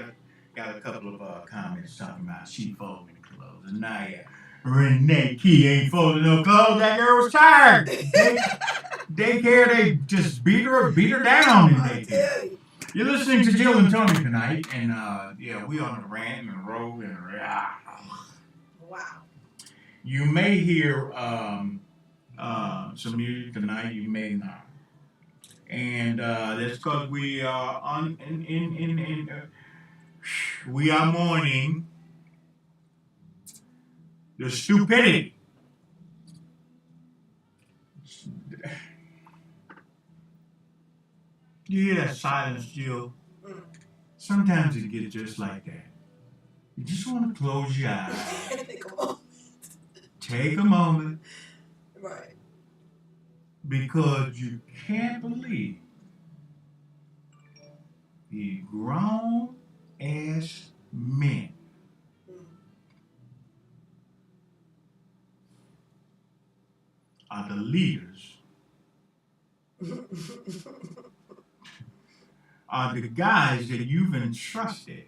Got a couple of comments talking about she folding clothes, and now Renee Key ain't folding no clothes. That girl was tired. Daycare, they just beat her down in daycare. You're listening to Jill and Tony tonight, and yeah, we on the rant and roll and wow. You may hear some music tonight. You may not, and that's because we are we are mourning the stupidity. You hear that silence, Jill? Sometimes it gets just like that. You just want to close your eyes. Take a moment. Right. Because you can't believe the grown-ass men are the leaders, are the guys that you've entrusted.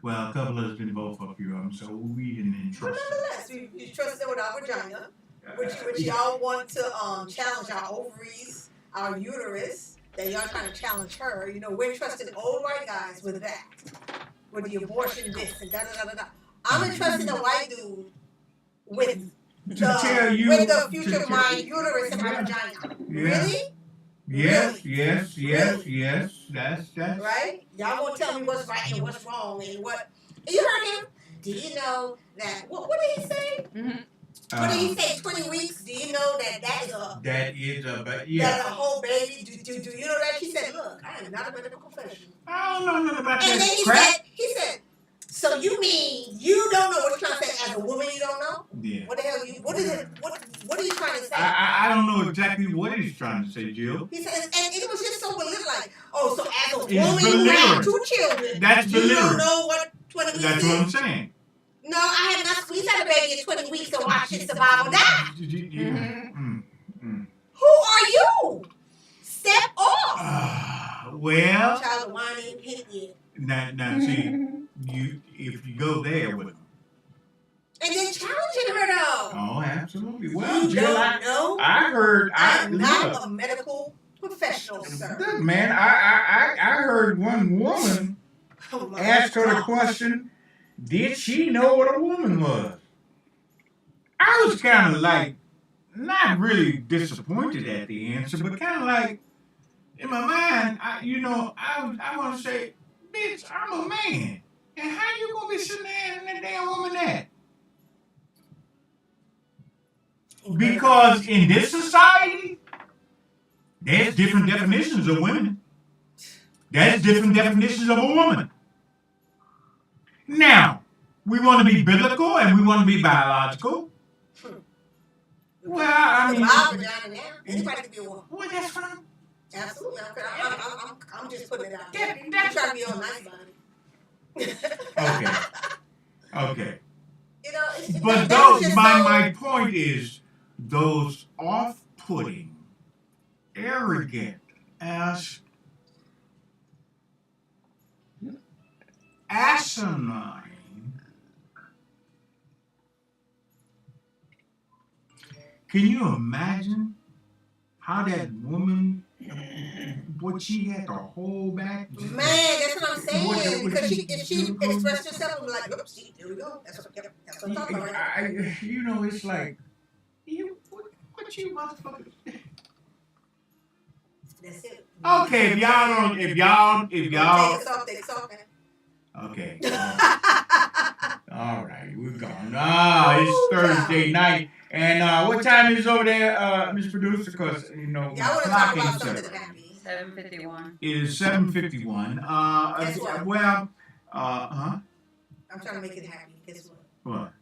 Well, a couple of us didn't vote for a few of them, so we didn't entrust them. Nonetheless, we trusted with our vagina, which y'all want to challenge our ovaries, our uterus, that y'all trying to challenge her. You know, we're trusting old white guys with that. with the abortion this and da da da da da. I'm entrusting a white dude with the future of my uterus and my vagina. Really? Yes, Really? yes, yes, yes. That's right. Y'all won't tell me what's right and what's wrong and what. You heard him? Do you know that? What did he say? What did he say? 20 weeks. Do you know that is a but yeah. That's a whole baby. Do you know that? She said, "Look, I am not a medical professional." I don't know nothing about and that then crap. He said, "So you mean you don't know what you're trying to say as a woman? You don't know? Yeah. What the hell? What is it? What are you trying to say?" I don't know exactly what he's trying to say, Jill. He says, and it was just so belittling. Like, oh, so as a woman who had 2 children, that's you don't know what 20 weeks That's is? what I'm saying. No, I have not squeezed out a baby in 20 weeks to watch it survive or die. Who are you? Step off. Well, Child of wine ain't hit yet. Now, see, if you go there with them. And then challenging her though. Oh, absolutely. Well, you Jill, don't know. I heard. I'm not a medical professional, sir. Look, man, I heard one woman ask her the question, did she know what a woman was? I was kind of like, not really disappointed at the answer, but kind of like, in my mind, I want to say, bitch, I'm a man. And how you going to be sitting there in that damn woman at? Because in this society, there's different definitions of women. There's different definitions of a woman. Now, we want to be biblical and we want to be biological. Well, I mean, anybody can be a woman. Well, that's fine. Absolutely. I'm just putting it out there. I'm trying to be all nice about it. Okay. You know, but those, my point is, those off-putting, arrogant ass, asinine, can you imagine how that woman, what she had to hold back? Man, that's what I'm saying. Because if she expressed herself, I'm like, oops, there we go. That's what I'm talking about. It's like, what you motherfuckers? That's it. Okay, if y'all take us off, okay. All right, we're gone. It's Thursday night. And what time is over there, Miss Producer? Because, I want to talk about something happy. 7:51. It is 7:51. Guess what? Well, I'm trying to make it happy. Guess what? What?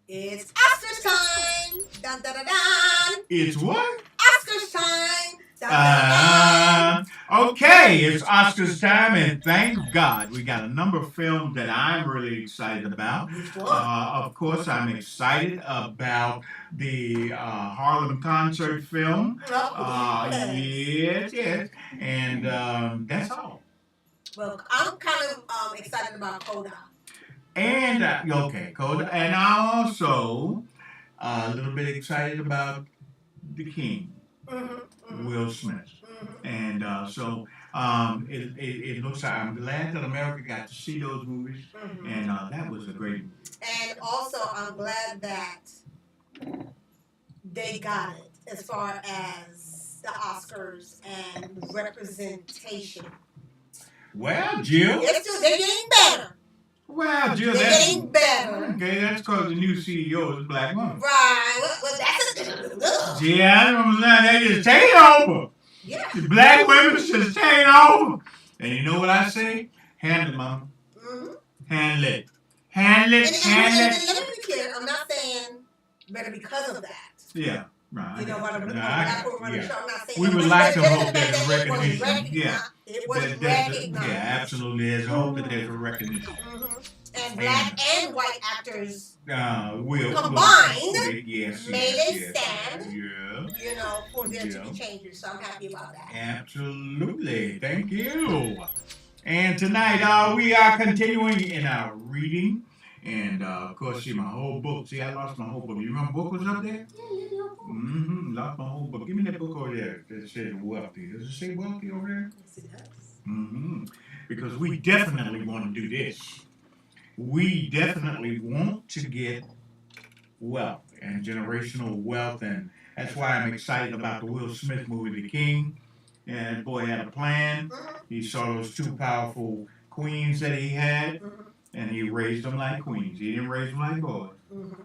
It's Oscars time. Dun, dun, dun, dun. It's what? Oscars time. Dun, dun, dun, dun. Okay, it's Oscars time, and thank God we got a number of films that I'm really excited about. Of course, I'm excited about the Harlem concert film. Yes, and that's all. Well, I'm kind of excited about Coda. And Coda, and I'm also a little bit excited about the King. Will Smith. And so it looks like I'm glad that America got to see those movies, and that was a great movie. And also, I'm glad that they got it as far as the Oscars and representation. Well, Jill. They're getting better. Well, Jill, they're getting better. Okay, that's because the new CEO is a black woman. Right. Well, that's a yeah, they just take it over. Yeah. The black women just take it over. And you know what I say? Handle it, mama. Handle it. Handle it. And let me be clear. I'm not saying better because of that. Yeah. Right. You know what I'm not saying. We would like to hope there's a recognition. It was recognized. Yeah, absolutely. There's hope that there's a recognition. And black and white actors will combined made a stand. Yeah. For there to be changes. So I'm happy about that. Absolutely. Thank you. And tonight we are continuing in our reading. And, of course, see, my whole book. See, I lost my whole book. You remember my book was up there? Lost my whole book. Give me that book over there that says wealthy. Does it say wealthy over there? Yes, it does. because we definitely want to do this. We definitely want to get wealth and generational wealth, and that's why I'm excited about the Will Smith movie, The King. And boy had a plan. He saw those two powerful queens that he had, and he raised them like queens. He didn't raise them like boys.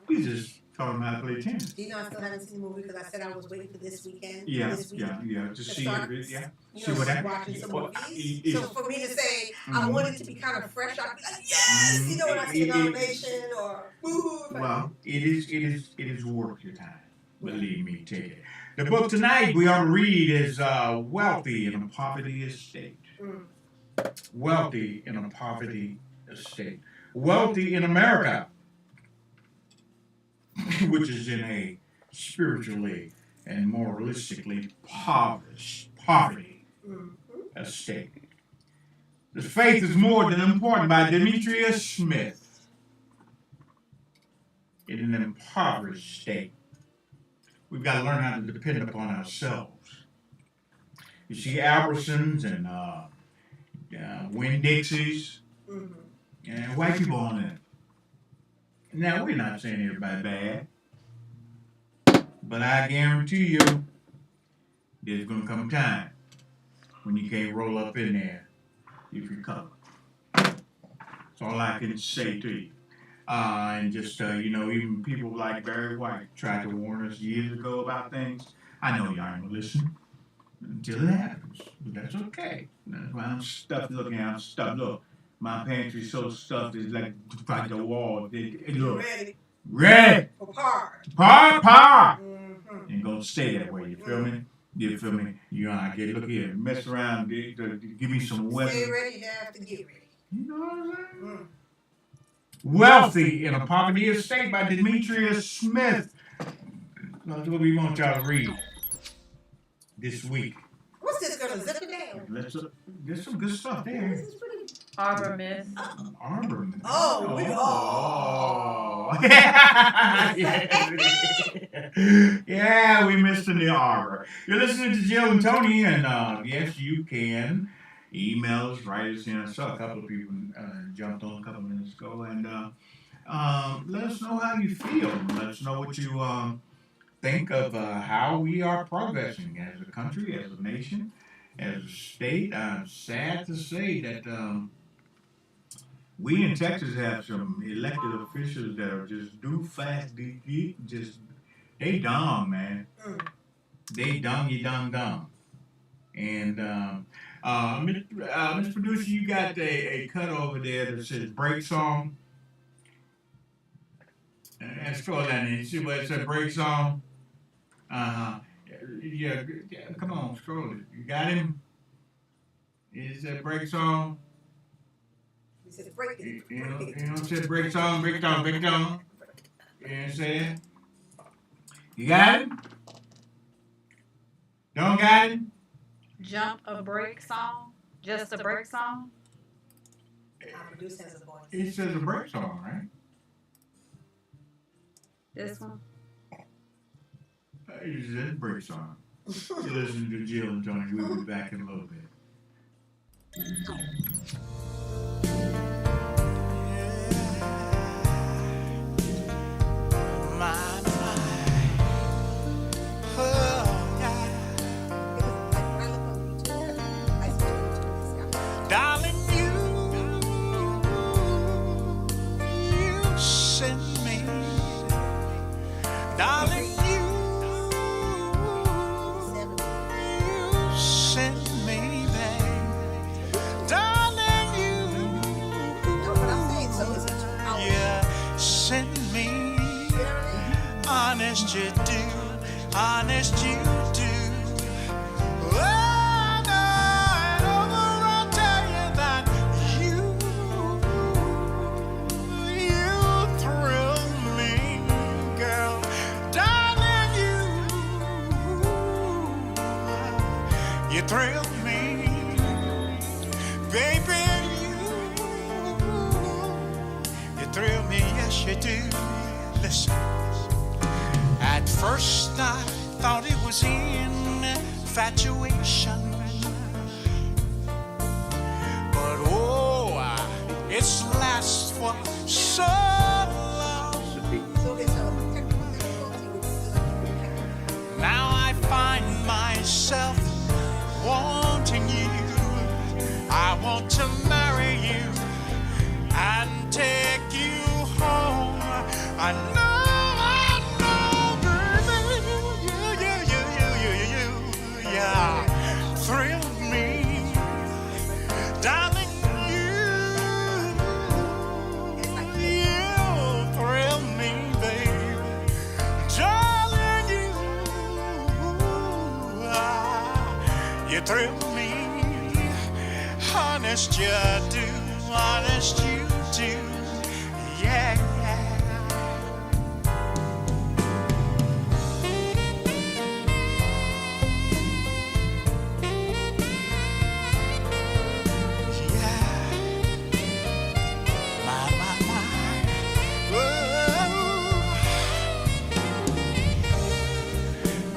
He just taught them how to play tennis. You know, I still haven't seen the movie because I said I was waiting for this weekend. Yeah, this week, yeah. To see start, it, yeah. You See know, what happens. watching some Well, movies. So for me to say I want it to be kind of fresh, I'd be like, yes, you know, when I see an animation or woo. Well, it is worth your time. Believe me, take it. The book tonight we ought to read is Wealthy in a Poverty Estate. Wealthy in a Poverty Estate. Wealthy in America, which is in a spiritually and moralistically poverty estate. The Faith is More Than Important by Demetrius Smith. In an impoverished state, we've got to learn how to depend upon ourselves. You see Albertsons and Winn-Dixies and white people on it. Now, we're not saying everybody bad, but I guarantee you there's going to come a time when you can't roll up in there if you're covered. That's all I can say to you. And just, even people like Barry White tried to warn us years ago about things. I know y'all ain't gonna listen until it happens, but that's okay. That's why I'm stuffed. Look, my pantry's so stuffed it's like the wall. Look, ready for par. Ain't gonna stay that way. You feel me? You feel me? I get look here, mess around, give me some weather. Stay ready, you have to get ready. You know what I'm saying? Wealthy in a Poverty Estate by Demetrius Smith. That's what we want y'all to read this week. What's this gonna zip it down? Let's get some good stuff there. This is pretty. Arbor Mist. Arbor. Oh. Yeah, we missed in the Arbor. You're listening to Jill and Tony, and yes, you can email us, write us in. I saw a couple of people jumped on a couple of minutes ago, and let us know how you feel. Let us know what you think of how we are progressing as a country, as a nation, as a state. I'm sad to say that we in Texas have some elected officials that are just do fast, they dumb, man. They dumb. And Mr. Producer, you got a cut over there that says break song. And scroll down there. You see where it says break song? Yeah, come on, scroll it. You got him? Is that break song? He said break it. You know it says break song, break down. You know what I'm saying? You got him? Don't got him? Jump a break song? Just a break song? Producer has a voice. It says a break song, right? This one? It says a break song. You listen to Jill and Tony. We'll be back in a little bit. Darling, you send me. Darling, you send me, babe. Darling, yeah, send me. Honest you do, honest you do. You thrill me, baby, you thrill me, yes you do. Listen, at first I thought it was infatuation, but this lasts for so long. So there's a technical difficulty with Now I find myself wanting you. I want to marry you and take you home. I know, baby, you, yeah, thrill me, darling, you thrill me, baby, darling, you thrill me, honest you do, honest you do, yeah.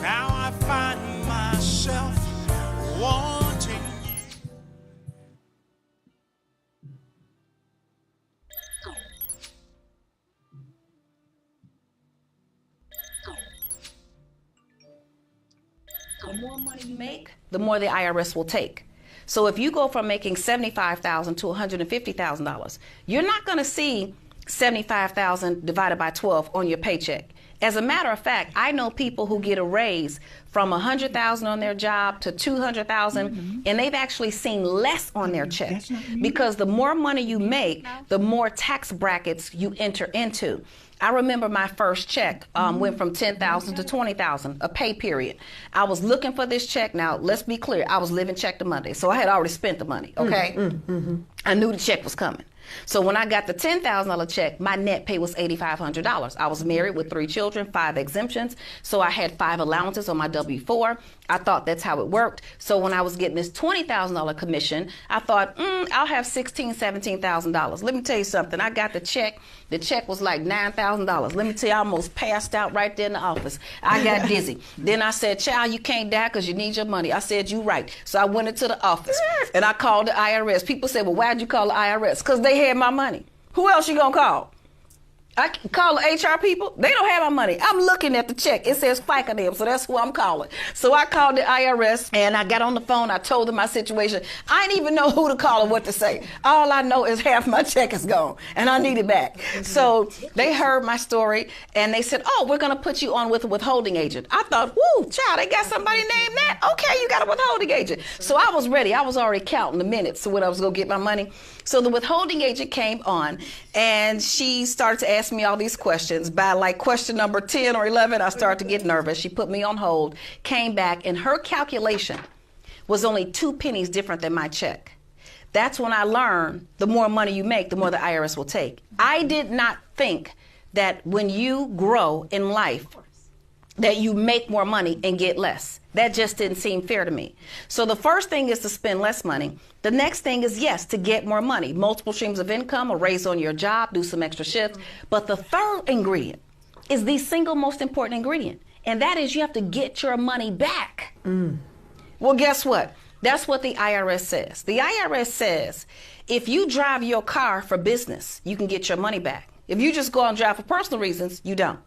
Now I find myself wanting you. The more money you make, the more the IRS will take. So if you go from making $75,000 to $150,000, you're not going to see $75,000 divided by 12 on your paycheck. As a matter of fact, I know people who get a raise from $100,000 on their job to $200,000, and they've actually seen less on their check because the more money you make, the more tax brackets you enter into. I remember my first check went from $10,000 to $20,000, a pay period. I was looking for this check. Now, let's be clear. I was living check to Monday, so I had already spent the money, okay? I knew the check was coming. So when I got the $10,000 check, my net pay was $8,500. I was married with 3 children, 5 exemptions, so I had 5 allowances on my W-4. I thought that's how it worked. So when I was getting this $20,000 commission, I thought, I'll have $16,000, $17,000. Let me tell you something. I got the check. The check was like $9,000. Let me tell you, I almost passed out right there in the office. I got dizzy. Then I said, child, you can't die because you need your money. I said, you right. So I went into the office and I called the IRS. People said, well, why'd you call the IRS? Because they had my money. Who else you gonna call? I can call the HR people. They don't have my money. I'm looking at the check. It says FICA them, so that's who I'm calling. So I called the IRS and I got on the phone. I told them my situation. I didn't even know who to call or what to say. All I know is half my check is gone and I need it back. So they heard my story and they said, oh, we're gonna put you on with a withholding agent. I thought, woo, child, they got somebody named that? Okay, you got a withholding agent. So I was ready. I was already counting the minutes so when I was gonna get my money. So the withholding agent came on and she started to ask me all these questions. By like question number 10 or 11, I started to get nervous. She put me on hold, came back, and her calculation was only 2 pennies different than my check. That's when I learned the more money you make, the more the IRS will take. I did not think that when you grow in life, that you make more money and get less. That just didn't seem fair to me. So the first thing is to spend less money. The next thing is, yes, to get more money. Multiple streams of income, a raise on your job, do some extra shifts. But the third ingredient is the single most important ingredient, and that is you have to get your money back. Well, guess what? That's what the IRS says. The IRS says if you drive your car for business, you can get your money back. If you just go out and drive for personal reasons, you don't.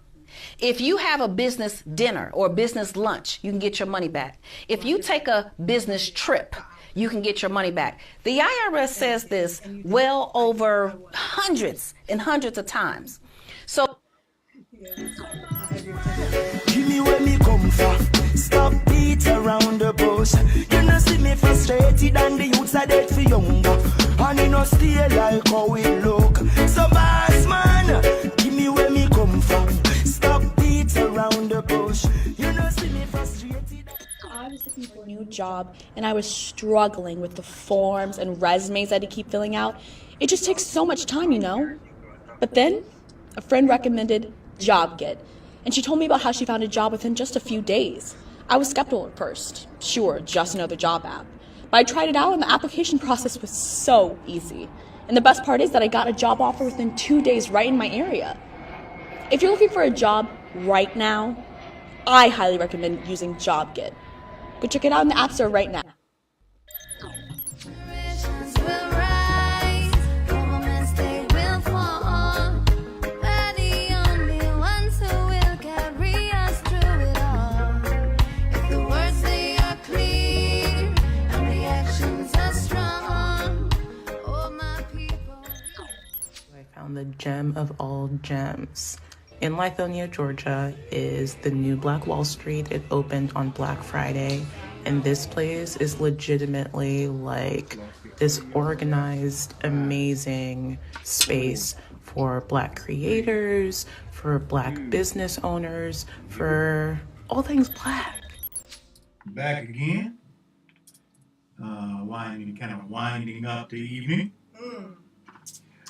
If you have a business dinner or business lunch, you can get your money back. If you take a business trip, you can get your money back. The IRS says this well over hundreds and hundreds of times. So give me where me come from. Stop beat around the bush. You know see me frustrated and the youths are dead for younger. And you know stay like how we look. So boss man, give me where me come from. Stop beat around the bush. You know see me frustrated. I was looking for a new job and I was struggling with the forms and resumes I had to keep filling out. It just takes so much time, you know. But then a friend recommended JobGet, and she told me about how she found a job within just a few days. I was skeptical at first. Sure, just another job app. But I tried it out and the application process was so easy. And the best part is that I got a job offer within 2 days right in my area. If you're looking for a job right now, I highly recommend using JobGet. Go check it out in the App Store right now. Generations will rise, governments gem of all gems. In Lithonia, Georgia is the new Black Wall Street. It opened on Black Friday, and this place is legitimately like this organized, amazing space for Black creators, for Black business owners, for all things Black. Back again. Winding up the evening. Oh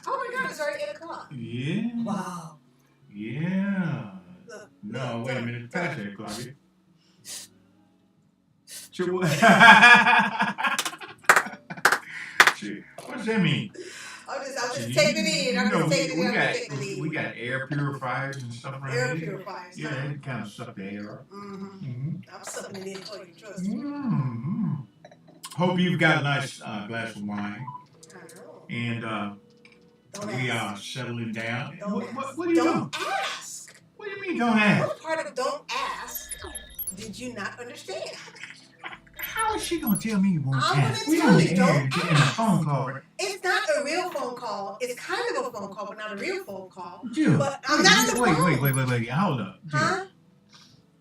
my God, it's already 8 o'clock. Yeah. Wow. Yeah. Look, Wait a minute. It's past 8 o'clock. What does that mean? I'm just taking it in. We got air purifiers and stuff around here. Air purifiers. Yeah, it kind of suck the air up. I'm sucking it in for you, trust me. Hope you've got a nice glass of wine. And we are settling down. What do you do? Don't ask. What do you mean don't ask? What part of don't ask did you not understand? How is she going to tell me you won't ask? We don't in a phone call, right? It's not a real phone call. It's kind of a phone call, but not a real phone call. Jill, but I'm not on the phone. Wait. Hold up. Jill. Huh?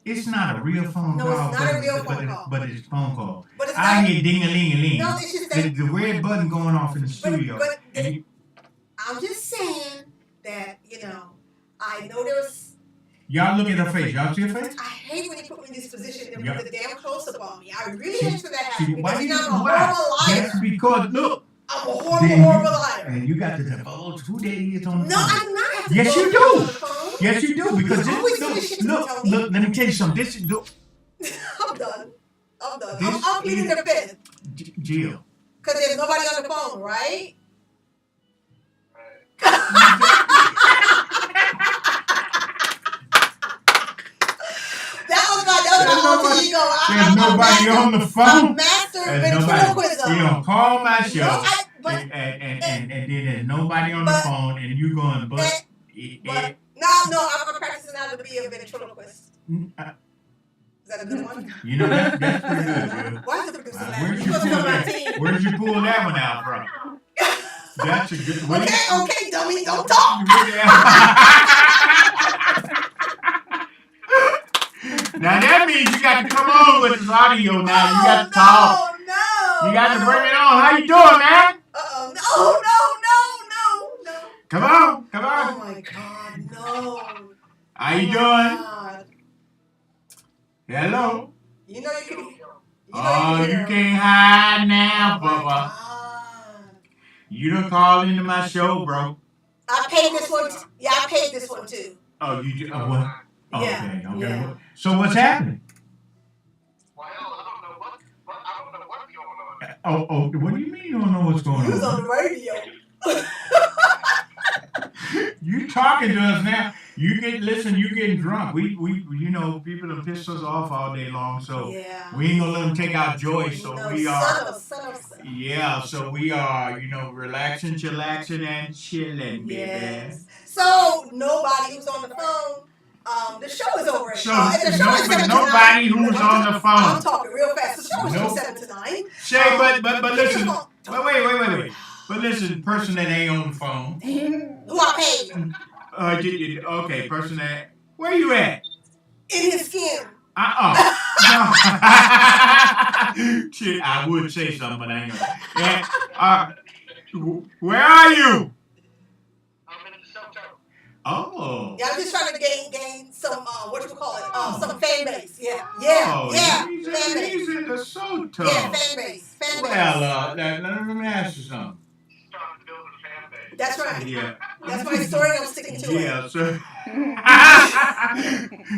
It's not a real phone call. No, it's not a real phone call. But it's a phone call. But it's I not, hear ding-a-ling-a-ling. No, it's just that. The red button going off in the studio. I'm just saying that, I know there was... Y'all look at her face. Y'all see her face? I hate when you put me in this position and put the damn close-up on me. I really hate when that happens. Why Because I'm a horrible liar. That's because, look. I'm a horrible liar. And you got to divulge who that is on the phone. No, I do not have to Yes, you do. Yes, you do. Because look, let me tell you something. I'm done. I'm pleading the fifth. Jill. Because there's nobody on the phone, right? There's nobody on the phone. I'm master ventriloquism. You don't call my show, and then there's nobody on the phone, and you going, No, I'm practicing how to be a ventriloquist. Is that a good one? You know, that's pretty good, Jill. Why is it producing Where'd you pull that one out from? That's a good one. Okay, dummy, don't talk. Now that means you got to come on with this audio now. You got to talk. No. You got to bring it on. How you doing, man? No. Come on. Oh my God, no. How you doing? Hello. You know you can. You can't hide now, Bubba. You done called into my show, bro. I paid this one. Yeah, I paid this one too. Oh, you do? Oh, what? Oh, yeah. Okay. Yeah. So what's happening? Well, I don't know what's going on. Oh, what do you mean you don't know what's going on? You was on the radio. You talking to us now. You getting drunk. We people have pissed us off all day long, so we ain't gonna let them take our joy. So we are, so we are, relaxing, chillaxing, and chilling, baby. Yes. So nobody who's on the phone. The show is over. Nobody who's on the phone. I'm talking real fast. The show is from 7 to 9. Shay, but listen. Wait. But listen, person that ain't on the phone. Who I paid. Okay, person that. Where you at? In his skin. Shit, I would say something, but I ain't gonna. Where are you? I'm in the shelter. Oh. Yeah, I'm just trying to gain some, some fan base. Yeah. He's Fan in the Soto. Yeah, fan base. Well, let me ask you something. Starting to build a fan base. That's right. Yeah. That's my story. I'm sticking to it. Yeah, sir.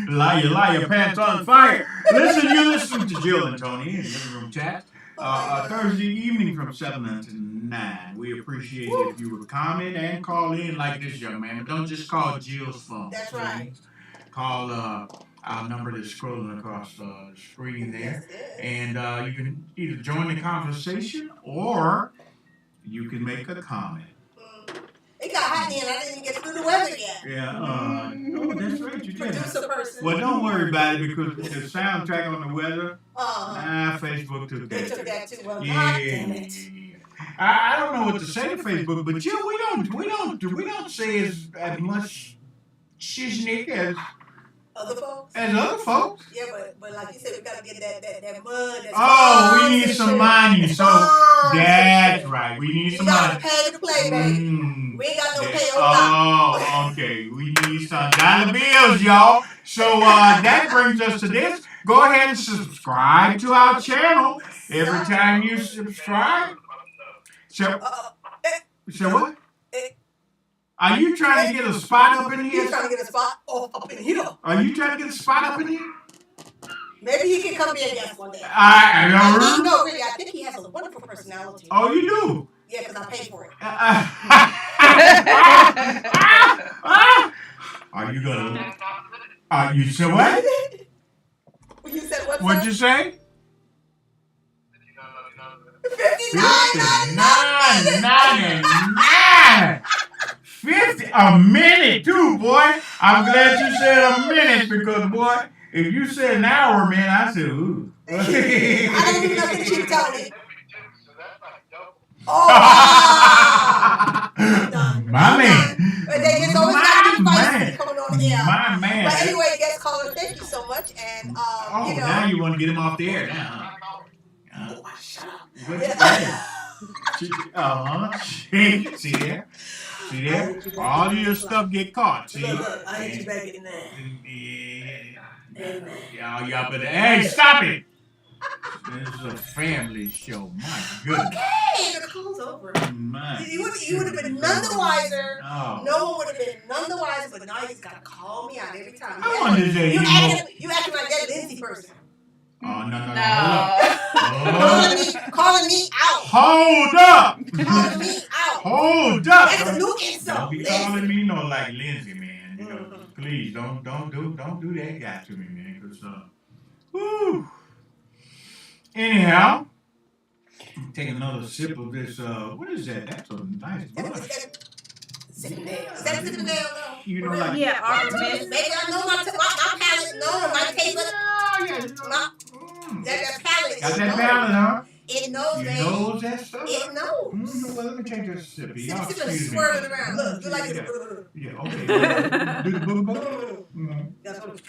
Liar, pants on fire. You're listening to Jill and Tony in the living room chat. Thursday evening from 7 to 9. We appreciate it if you would comment and call in like this young man. But don't just call Jill's phone. That's right. Call our number that's scrolling across the screen there. And you can either join the conversation or you can make a comment. It got hot then. I didn't even get through the weather yet. Yeah. Oh, that's right. You did. Producer person. Well, don't worry about it because the soundtrack on the weather, Facebook took that. They took that too. Well, Yeah. God damn it. I don't know what to say to Facebook, but Jill, we don't say as much shiznick as other folks. Yeah, but like you said, we gotta get that mud. Oh, we need some money. So that's right. We need some money. You gotta pay to play, baby. We ain't got no pay on Oh, okay. We need some dollar bills, y'all. So that brings us to this. Go ahead and subscribe to our channel. Every time you subscribe. So what? Are you trying to get a spot up in here? He's trying to get a spot up in here. Are you trying to get a spot up in here? Maybe he can come be a guest one day. No, really. I think he has a wonderful personality. Oh, you do? Yeah, because I paid for it. Are you gonna? You said what? You said what? What'd you say? $59.99. 50 a minute too, boy. I'm glad you said a minute because, boy, if you said an hour, man, I said, ooh. I don't even know what you telling me. My man. They just always got to be feisty coming on the air. My man. But anyway, guest caller, thank you so much. And you know, now you want to get him off the air now. Shut up. See there? See there? All your stuff get caught. See? Look, I hit you back in there. Yeah. Y'all better. Hey, stop it! This is a family show. My goodness. Okay, the call's over. You would have been none the wiser. Oh. No one would have been none the wiser, but now he's got to call me out every time. I wonder if they you acting like that Lindsay person. Oh, no. Calling me out. Hold up. Calling me out. Hold up. That's a new insult. Don't be calling me no like Lindsay, man. You know, please don't do that guy to me, man. Cause woo. Anyhow, take another sip of this. What is that? That's a nice brush. Zinfandel. Is that Zinfandel? You know, like yeah, Maybe I know my palate. No, my taste. That palate. Got that palate, huh? It knows, baby. It knows that stuff? It knows. Well, let me take this sip. Y'all swirl it around. Look, you like it. Yeah, okay. Do the boom That's what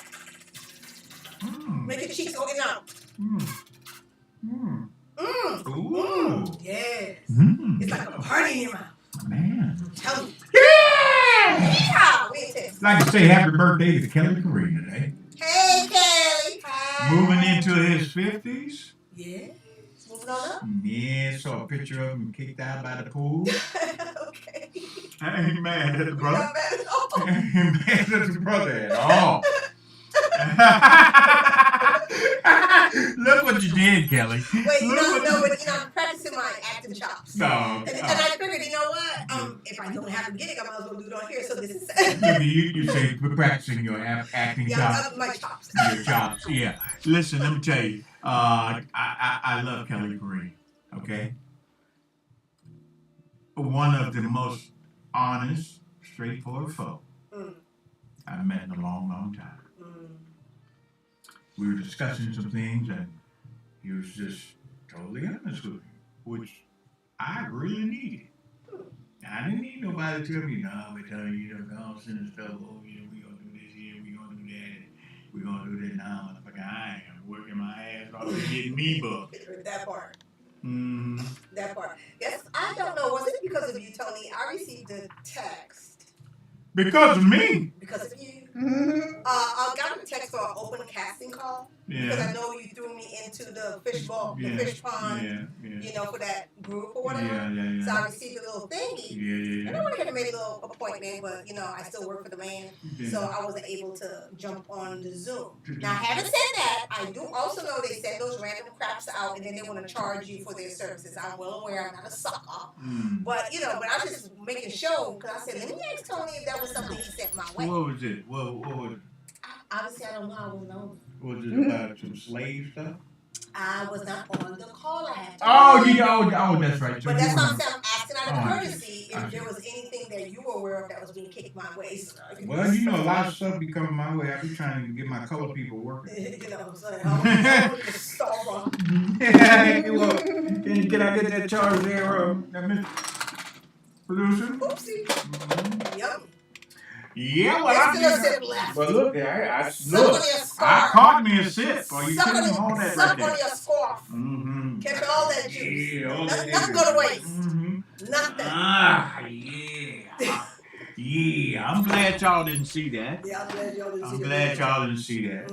make your cheeks open out. Ooh. Yes. It's like a party in your mouth. Man. Tell me. Yeah! I'd like to say happy birthday to Kelly Kareem today. Hey, Kelly. Hi. Moving into his 50s. Yeah. Moving on up. Yeah, saw a picture of him kicked out by the pool. Okay. I ain't mad at the brother. Not bad at all. I ain't mad at the brother at all. Look what you did, Kelly. Wait, but I'm practicing my acting chops. No. And I figured, you know what? If I don't have a gig, I might as well do it on here. So this is. you say we're practicing your acting chops. My chops. Your chops, yeah. Listen, let me tell you. I love Kelly Kareem. Okay. One of the most honest, straightforward folk I've met in a long, long time. We were discussing some things, and he was just totally honest with me, which I really needed. I didn't need nobody to tell me, no, we're telling you, go on, send this stuff, oh, yeah, we're going to do this here, we're going to do that, we're going to do that now, motherfucker. I am working my ass off to get me booked. That part. Mm-hmm. That part. Yes, I don't know. Was it because of you, Tony? I received a text. Because of me? Because of you. I got a text for an open casting call. Yeah. Because I know you threw me into the fish bowl, the fish pond, you know, for that group or whatever. Yeah. So I received a little thingy. Yeah. And I went ahead and made a little appointment, but, you know, I still work for the man. Yeah. So I wasn't able to jump on the Zoom. Now, having said that, I do also know they send those random craps out and then they want to charge you for their services. I'm well aware I'm not a sucker. But, you know, but I was just making sure because I said, let me ask Tony if that was something he sent my way. What was it? What was it? Obviously, I don't know. I won't know. Was it about some slave stuff? I was not on the call. I had to. Oh, that's right. But that's not I'm asking out of courtesy if there was anything that you were aware of that was being kicked my way. So well, you know, a lot of stuff be coming my way. I be trying to get my colored people working. You know what I'm saying? I don't get out I get that charge there, Mr. Producer? Oopsie. Yep. Yeah, well, There's still a sip left. But look, I caught me a sip. Or you suck couldn't on hold that suck right there. on your scarf. Mm-hmm. Catch all that juice. Yeah, all nothing, that nothing go to waste. Mm-hmm. Nothing. Ah, yeah. Yeah, I'm glad y'all didn't see that. Yeah, I'm glad y'all didn't see that. I'm glad y'all didn't see that.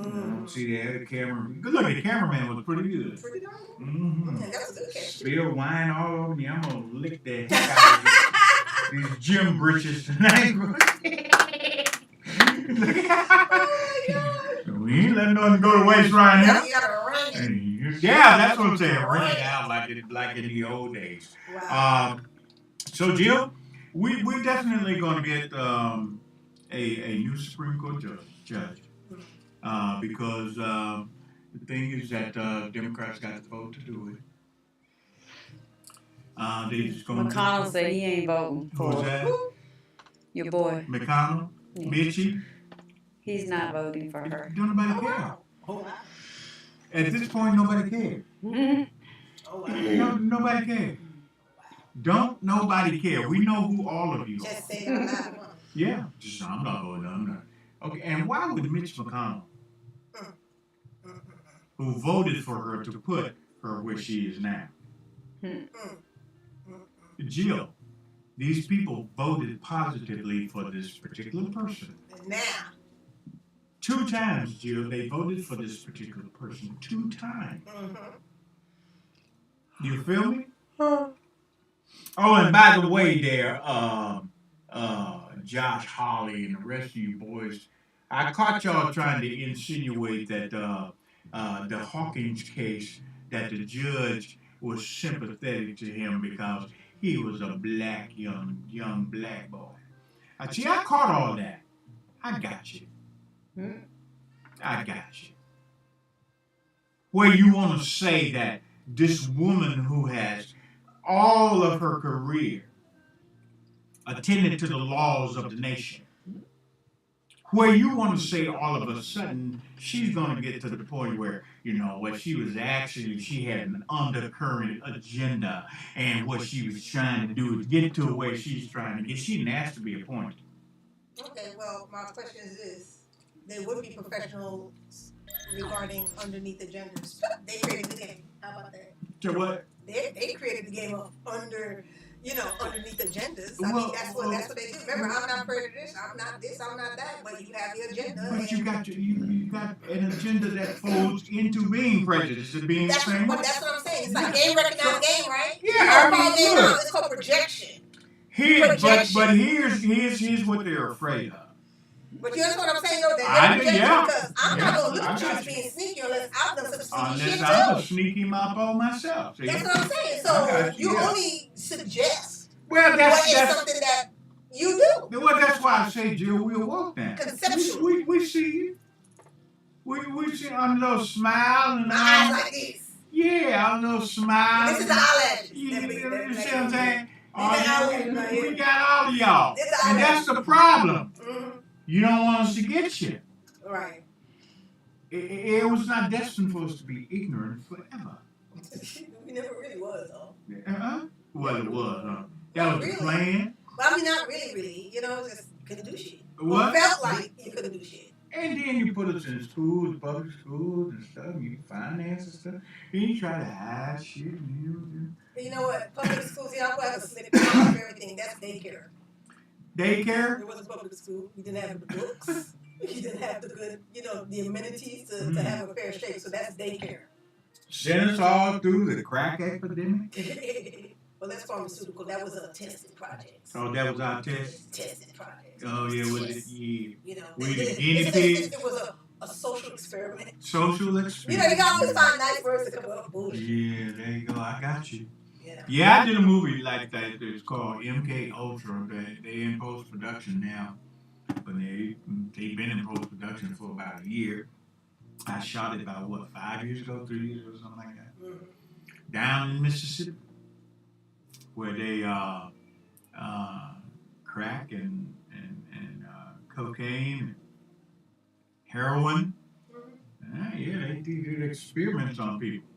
See that? The camera. Good look, the cameraman was pretty good. Pretty good. Mm-hmm. That was a good catch. Spill wine all over me. I'm gonna lick the heck out of these gym britches tonight. We ain't letting nothing go to waste right now. You gotta ring it. Yeah, that's what I'm saying. Ring it out like in the old days. Wow. So Jill, we're definitely going to get a new Supreme Court judge because the thing is that Democrats got the vote to do it. They just going McConnell said he ain't voting for Who's that? your boy. McConnell, Mitchie. He's not voting for her. Don't nobody care. At this point, nobody cares. Nobody cares. Don't nobody care. We know who all of you are. Just say it out loud. Yeah. Just I'm not voting. I'm not. Okay. And why would Mitch McConnell, who voted for her to put her where she is now? Jill, these people voted positively for this particular person. Now. 2 times, Jill, they voted for this particular person 2 times. You feel me? Oh, and by the way, there, Josh Hawley and the rest of you boys, I caught y'all trying to insinuate that the Hawkins case, that the judge was sympathetic to him because he was a black young black boy. See, I caught all that. I got you. I got you. Where you want to say that this woman who has all of her career attended to the laws of the nation, where you want to say all of a sudden she's going to get to the point where, you know, what she was actually, she had an undercurrent agenda, and what she was trying to do is get to where she's trying to get. She didn't ask to be appointed. Okay, well, my question is this. They would be professionals regarding underneath agendas. They created the game. How about that? So what? They created the game of underneath agendas. I mean, that's what they do. Remember, I'm not prejudiced. I'm not this. I'm not that. But you have the agenda. But you got an agenda that folds into being prejudiced and being the same way. That's what I'm saying. It's like game recognized game, right? Yeah, I mean, look. It's called projection. But here's what they're afraid of. But you understand what I'm saying, though? Because I'm not going to look at you as being sneaky unless I've done some sneaky shit, too. Unless I'm a sneaky mouthful myself. See? That's what I'm saying. So you only suggest that's something that you do. Well, that's why I say, Jill, we'll walk that. Conceptually. We see you. We see a little smile. And my eyes like this. Yeah, a little smile. This is the eyelashes. You see what I'm saying? We got all of y'all. And that's the problem. You don't want us to get you. Right. It was not destined for us to be ignorant forever. We never really was, though. Well, it was, huh? That was the plan. Well, I mean, not really. You know, just couldn't do shit. What? Or felt like you couldn't do shit. And then you put us in schools, public schools and stuff, you finance and stuff. And you try to hide shit. And you know what? Public schools, you know, I have a slick of everything. That's daycare. Daycare? It wasn't public school. You didn't have the books. You didn't have the good, the amenities to have a fair shake. So that's daycare. Sent us all through the crack epidemic? Well, that's pharmaceutical. That was a testing project. Oh, that was our test? Testing project. Oh, yeah, was it? Yeah. We the guinea pigs? It was a social experiment. Social experiment. You can always find nice words to come up with bullshit. Yeah, there you go. I got you. Yeah, I did a movie like that. It's called MK Ultra. They in post production now, but they've been in post production for about a year. I shot it about 5 years ago, 3 years ago, something like that. Down in Mississippi, where they crack and cocaine, and heroin. Yeah, they did experiments on people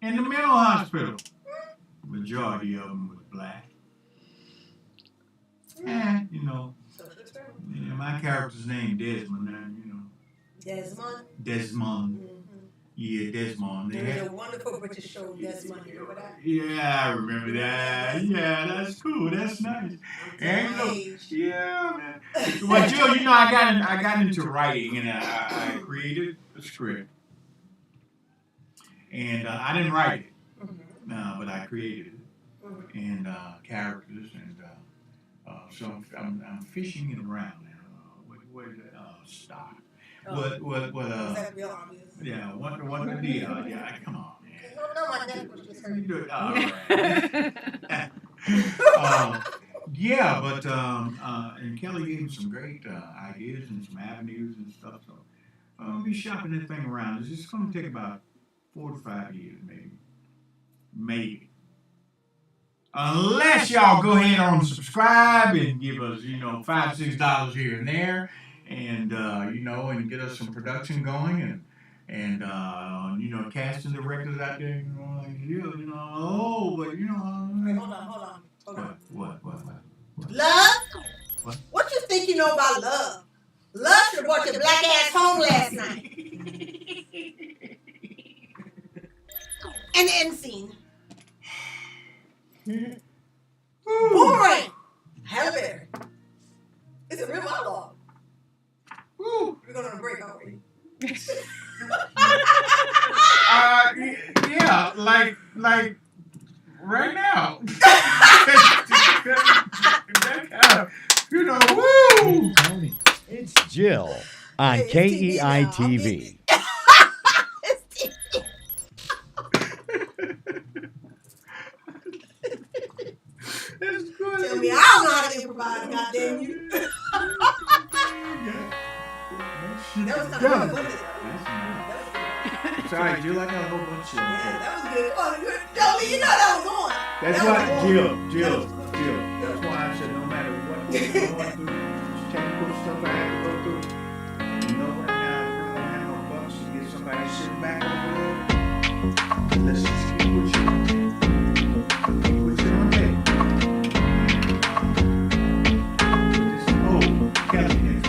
in the mental hospital. majority of them was black. You know, yeah, my character's name Desmond, and you know. Desmond. Desmond. Yeah, Desmond. There was a wonderful British show, Desmond. You remember that? Yeah, I remember that. Yeah, that's cool. That's nice. And look, yeah, man. Well, Jill, you know, I got into writing, and I created a script, and I didn't write it, but I created it, and characters, and so I'm fishing it around now. What is it? Stock. What? Yeah, what the deal? Yeah, come on, man. No, my neck was just hurt. All right. Yeah, but and Kelly gave me some great ideas and some avenues and stuff. So I'll be shopping that thing around. It's just going to take about 4 to 5 years, maybe. Unless y'all go ahead and subscribe and give us, you know, $5-6 here and there, and you know, and get us some production going, and you know, casting directors out there, you know, like you know, but you know. Wait, hold on. What? Love? What you think you know about love? Love should have brought your black ass home last night. And the end scene. Boomerang. Elevator. It's a real monologue. Woo. We're going on a break, aren't we? Yeah, like right now. You know, woo! It's Jill on KEI TV. It's good. Tell me I don't know how to improvise, goddamn you. That was kind of good. Sorry, Jill, I got a whole bunch of shit. Yeah, that was good. Come on, Dolly, you know that was on. That's why, Jill. That's why I said no matter what we're going through, technical stuff I have to go through, you know, right now, I don't have no bucks to get somebody sitting back over there. Let's just keep with you. Keep with you on day. Kelly next.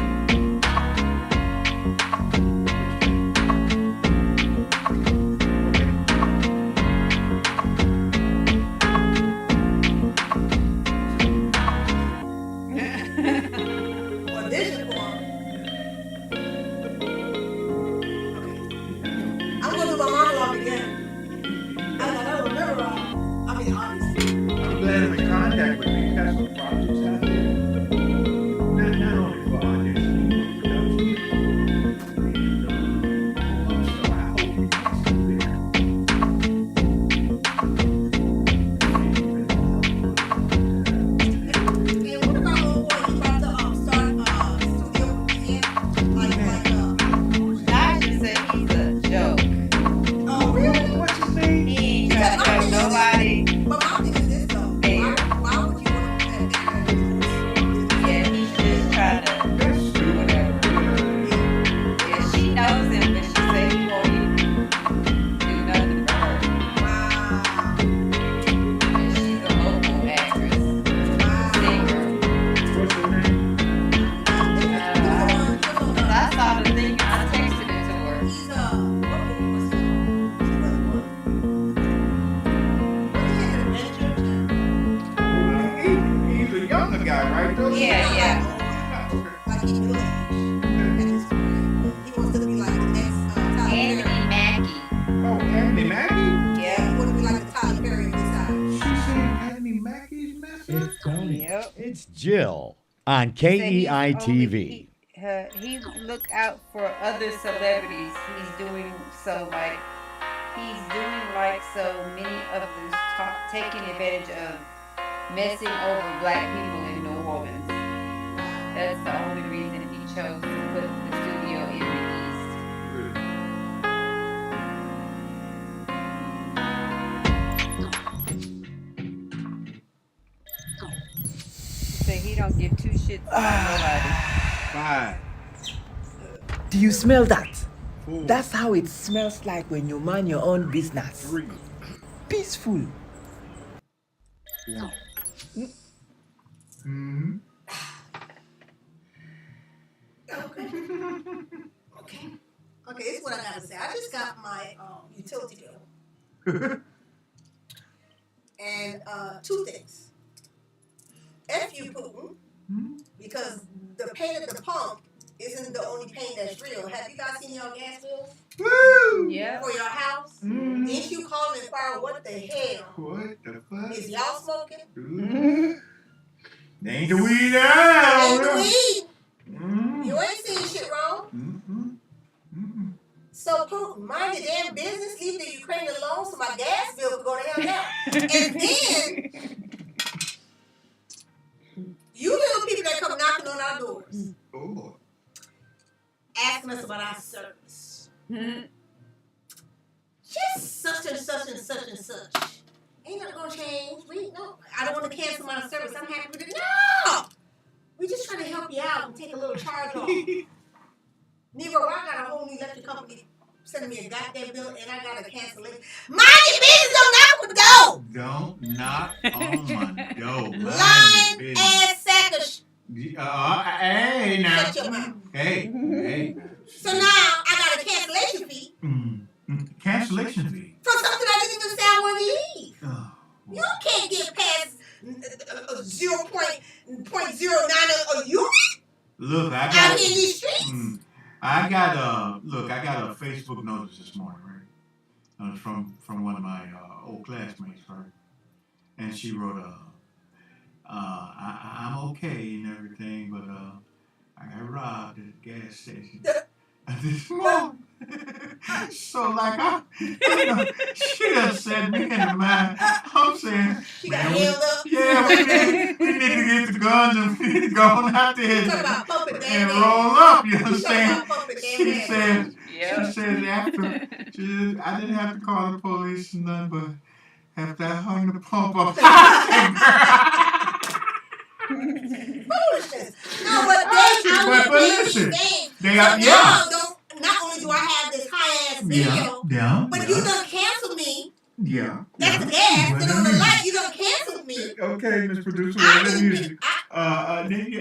It's Jill on KEI TV. He look out for other celebrities. He's doing so many of this taking advantage of messing over black people in New Orleans. That's the only reason he chose to put the studio in the East. So he don't give two shits about nobody. Fine. Do you smell that? That's how it smells like when you mind your own business. Peaceful. Mm-hmm. Okay. Okay, this is what I gotta say. I just got my utility bill. And two things. F you, Putin, because the pain at the pump isn't the only pain that's real. Have you guys seen your gas bills? Woo! Yeah. For your house? Mm-hmm. Didn't you call and inquire what the hell? What the fuck? Is y'all smoking? Mm-hmm. They ain't the weed out. Ain't the weed. Mm-hmm. You ain't seen shit wrong. Mm-hmm. Mm-hmm. So Putin, mind your damn business, leave the Ukraine alone so my gas bill can go to hell now. And then you little people that come knocking on our doors. Oh boy. Asking us about our service. Just such and such and such and such. Ain't nothing gonna change. I don't want to cancel my service. I'm happy with it. No! We just trying to help you out and take a little charge off. Negro, I got a whole new electric company sending me a goddamn bill and I got to cancel it. Mind your business, don't knock on the door! Don't knock on my door. Lying ass sack of hey now. Shut your mouth. Hey. So now I got a cancellation fee. Cancellation fee? For something I didn't even say I wanted to leave. Oh. You can't get past 0.09 a unit. Look, I got out here in these streets. I got a Facebook notice this morning, right? From one of my old classmates, right? And she wrote, I'm okay and everything, but I got robbed at the gas station this morning. So like she done set me in the mind. I'm saying, she got held up. Yeah, we need to get the guns and we need to go on out there and roll up. You understand? She said after I didn't have to call the police or nothing, but after I hung the pump up. Foolishness. No, but listen, they are not only do I have this high ass bill, but you done canceled me. Yeah. That's the gas. Then on the light, you done canceled me. Okay, Miss Producer. I didn't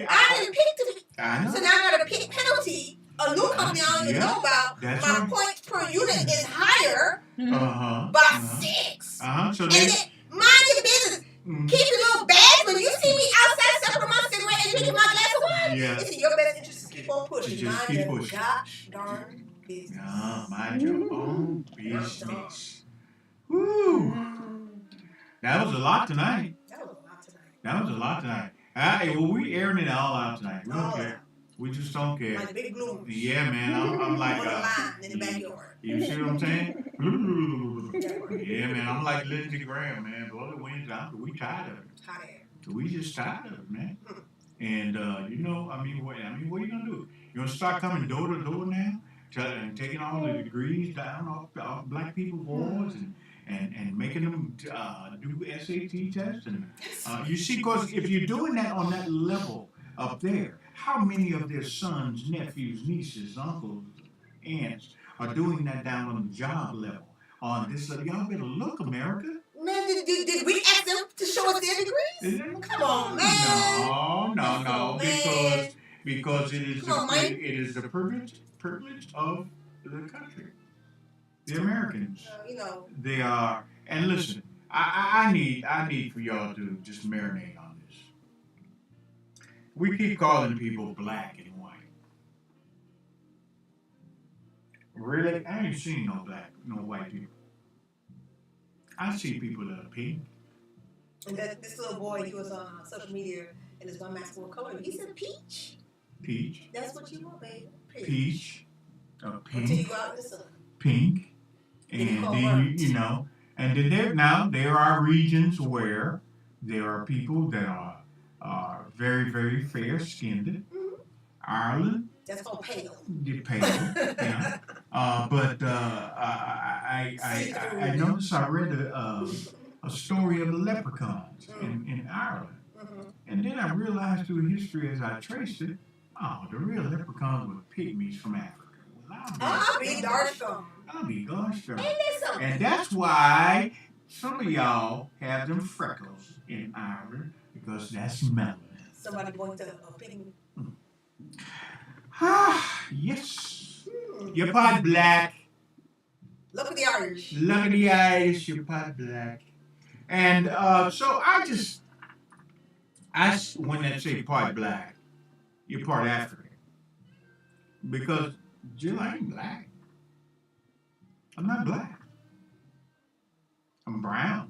pick to be. I know. So now I got a penalty. A new company I don't even know about. My points per unit is higher by 6. So and then mind your business. Keep your little bags when you see me outside sucking my cigarette and drinking my glass of wine. Yeah. It's in your best interest to keep on pushing. Just keep pushing. Gosh darn business. Mind your own business. Woo. That was a lot tonight. Hey, well, we airing it all out tonight. We don't care. We just don't care. Like big bloomers. Yeah, man. I'm like on the line in the backyard. You see what I'm saying? Yeah, man. I'm like Lindsey Graham, man. Blow the winds out. We tired of it. We just tired of it, man. And what are you gonna do? You gonna start coming door to door now, and taking all the degrees down off black people's boards and making them do SAT tests and you see, because if you're doing that on that level up there, how many of their sons, nephews, nieces, uncles, aunts are doing that down on the job level? On this level, y'all better look, America. Man, did we ask them to show us their degrees? Come on, man. No, because it is the privilege of the country. The Americans. They are, and listen, I need for y'all to just marinate on this. We keep calling people black and white. Really? I ain't seen no white people. I see people that are pink. And this little boy, he was on social media, and his mom asked him what color. He said peach. Peach. That's what you want, baby. Peach. Pink. Until you go out in the sun. Pink. And then and then there are regions where there are people that are very, very fair skinned. Mm-hmm. Ireland. That's called pale. Pale. Yeah. But I noticed I read a story of the leprechauns in Ireland. Mm-hmm. And then I realized through history as I traced it, the real leprechauns were pygmies from Africa. Well, I'll be dark. I'll be gosh darn. And that's why some of y'all have them freckles in Ireland because that's melanin. Somebody going to a picnic. Yes. You're part black. Look at the Irish. Look at the Irish. You're part black. And so when I say part black, you're part African. Because Jill, I ain't black. I'm not black. I'm brown.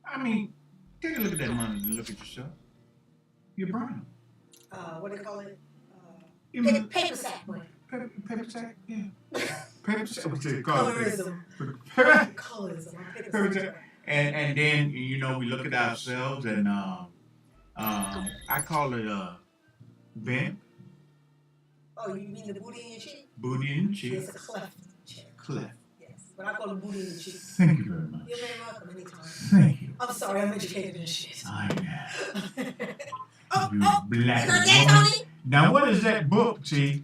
I mean, take a look at that money and look at yourself. You're brown. What do they call it? Paper sack money. Paper sack, yeah. Paper sack, what's it called? Colorism. Colorism. Paper sack. And then, you know, we look at ourselves and I call it vamp. Oh, you mean the booty in your cheek? Booty in the cheek. It's a cleft cheek. Cleft. Yes, but I call it booty in the cheek. Thank you very much. You're very welcome anytime. Thank you. I'm sorry, I'm educated in shit. I am. Oh, black you heard that, woman. Tony? Now, what is that book, T?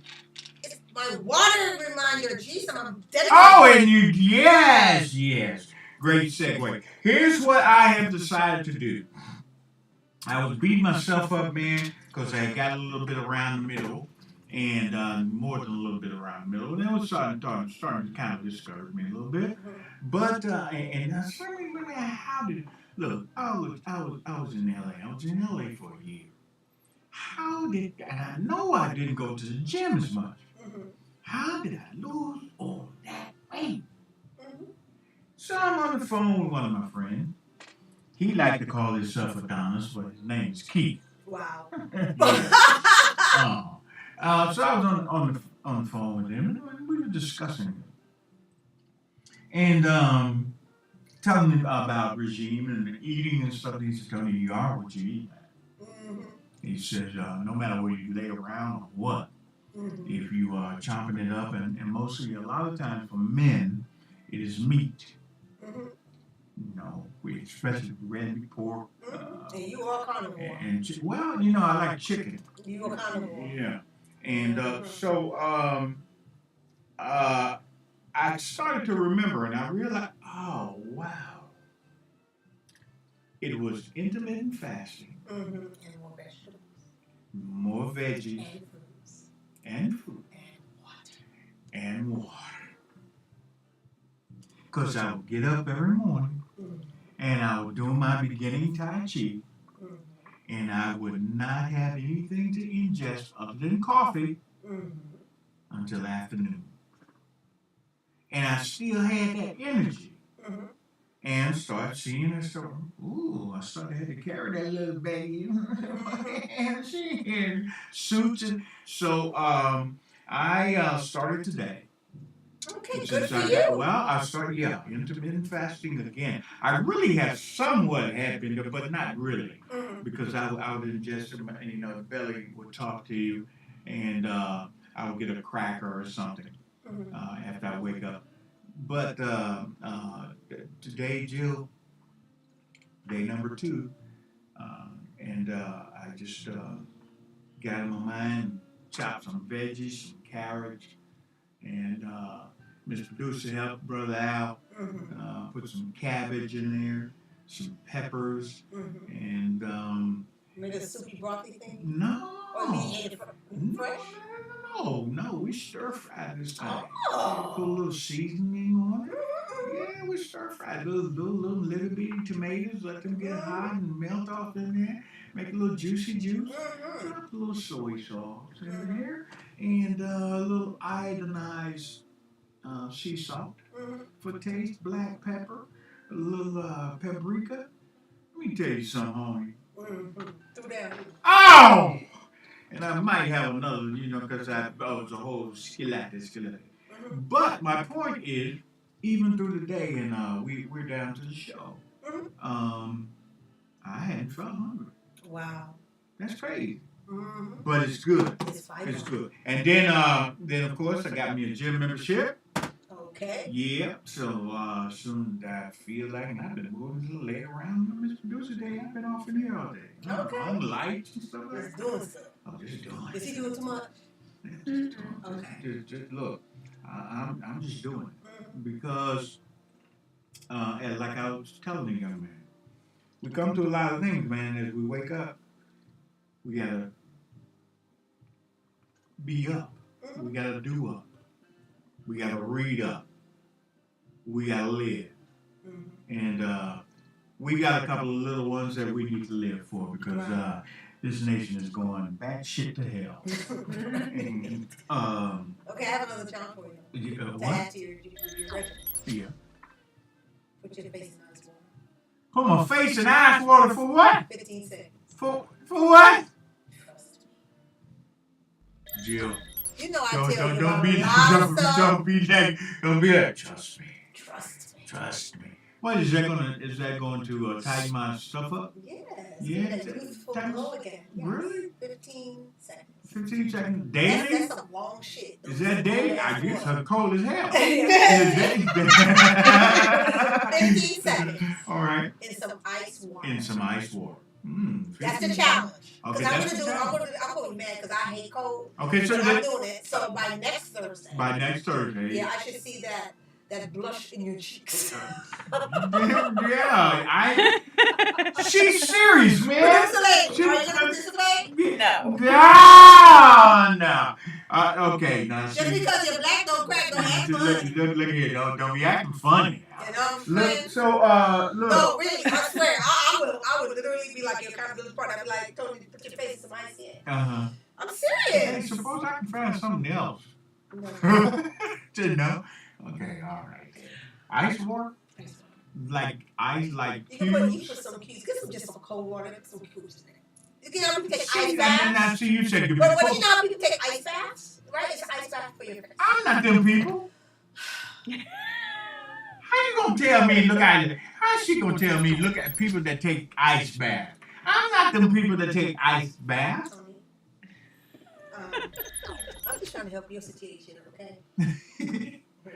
It's my water reminder. Jeez, I'm dedicated. Oh, and you, yes. Great segue. Here's what I have decided to do. I was beating myself up, man, because I got a little bit around the middle, and more than a little bit around the middle. And it was starting to kind of discourage me a little bit. But, and I certainly, how did, look, I was in LA. I was in LA for a year. And I know I didn't go to the gym as much. How did I lose all that weight? So I'm on the phone with one of my friends. He liked to call himself Adonis, but his name is Keith. Wow. So I was on the phone with him, and we were discussing it. And telling him about regime and eating and stuff. He said, Tony, you are what you eat. He says, no matter where you lay around or what, if you are chomping it up, and mostly a lot of times for men, it is meat. You know, especially red meat, pork. And you are carnivore. Well, you know, I like chicken. You are carnivore. Yeah. And so I started to remember, and I realized, oh, wow. It was intermittent fasting. And more vegetables. More veggies. And fruits. And fruit. And water. Because I would get up every morning, and I would do my beginning Tai Chi, and I would not have anything to ingest other than coffee until afternoon. And I still had that energy. And started seeing her, I started to carry that little baby. And she had suits. And so I started today. Okay, good for you. I started, intermittent fasting again. I really have somewhat had been there, but not really. Because I would ingest, the belly would talk to you, and I would get a cracker or something after I wake up. But today, Jill, day number 2, and I just got in my mind, chopped some veggies, some carrots, and Mr. Producer helped Brother Al put some cabbage in there, some peppers, and made a soupy brothy thing? No. Or you ate it fresh? No, we stir fried this time. Put a little seasoning on it. Yeah, we stir fried little bitty tomatoes, let them get hot and melt off in there. Make a little juicy juice. Drop a little soy sauce in there, and a little iodinized sea salt for taste, black pepper, a little paprika. Let me tell you something, homie. Oh! And I might have another, because I was a whole skillet. But my point is, even through the day, and we're down to the show, I hadn't felt hungry. Wow. That's crazy. But it's good. It's good. And then of course, I got me a gym membership. Okay. Yeah. So soon as I feel like, and I've been moving a little late around Mr. Producer Day. I've been off in here all day. Okay. On lights and stuff like that. Just doing stuff. Oh, just doing. Is he doing too much? Okay. Just look. I'm just doing it because and like I was telling the young man, we come to a lot of things, man. As we wake up, we gotta be up. We gotta do up. We gotta read up. We gotta live. And we got a couple of little ones that we need to live for because this nation is going batshit to hell. And, okay, I have another challenge for you. To add to your regimen. Yeah. Put your face in ice water. Put my face in ice water for what? 15 seconds. For what? Jill. You know I don't, tell you don't be like, trust me. Trust me. What is that going to tighten my stuff up? Yes. Yeah. That youthful glow again. Yes. Really? 15 seconds. 15 seconds daily? That's some long shit. Is that daily? I guess I'm cold as hell. 15 seconds. All right. In some ice water. In some ice water. That's the challenge. Okay, I'm going to be mad because I hate cold. Okay, so I'm doing it. So by next Thursday. Yeah, I should see that blush in your cheeks. She's serious, man. Participate. Are you going to participate? No. Okay, now just because you're black, don't crack, don't act funny. Look here, don't be acting funny. You know what I'm saying? So, look. No, really, I swear, I would literally be like your accountability partner. I'd be like, Tony, put your face in some ice in. I'm serious. Hey, suppose I can find something else. No. Didn't know. Okay, all right. Ice water? Like ice, like you can put some cubes. Get some cold water. Get some cubes in it. You know how people take ice baths? Now, see, you said but you know how people take ice baths? Right? It's an ice bath for your face. I'm not them people. How you gonna tell me look at it? How's she gonna tell me look at people that take ice baths? I'm not them people that take ice baths. I'm just trying to help your situation, okay?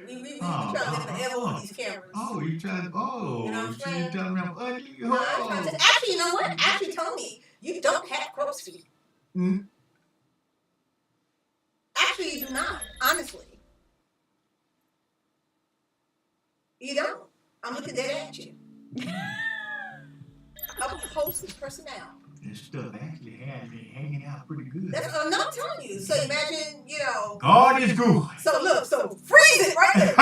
we trying to live forever with these cameras. Oh, you trying to, you know what I'm saying? You telling me I'm ugly? No, I'm trying to, actually, you know what? Actually, Tony, you don't have crow's feet. Actually, you do not, honestly. You don't. I'm looking dead at you. I'm a hostess personnel. This stuff actually had me hanging out pretty good. That's what I'm not telling you. So imagine, you know. God is good. So look, freeze it right there.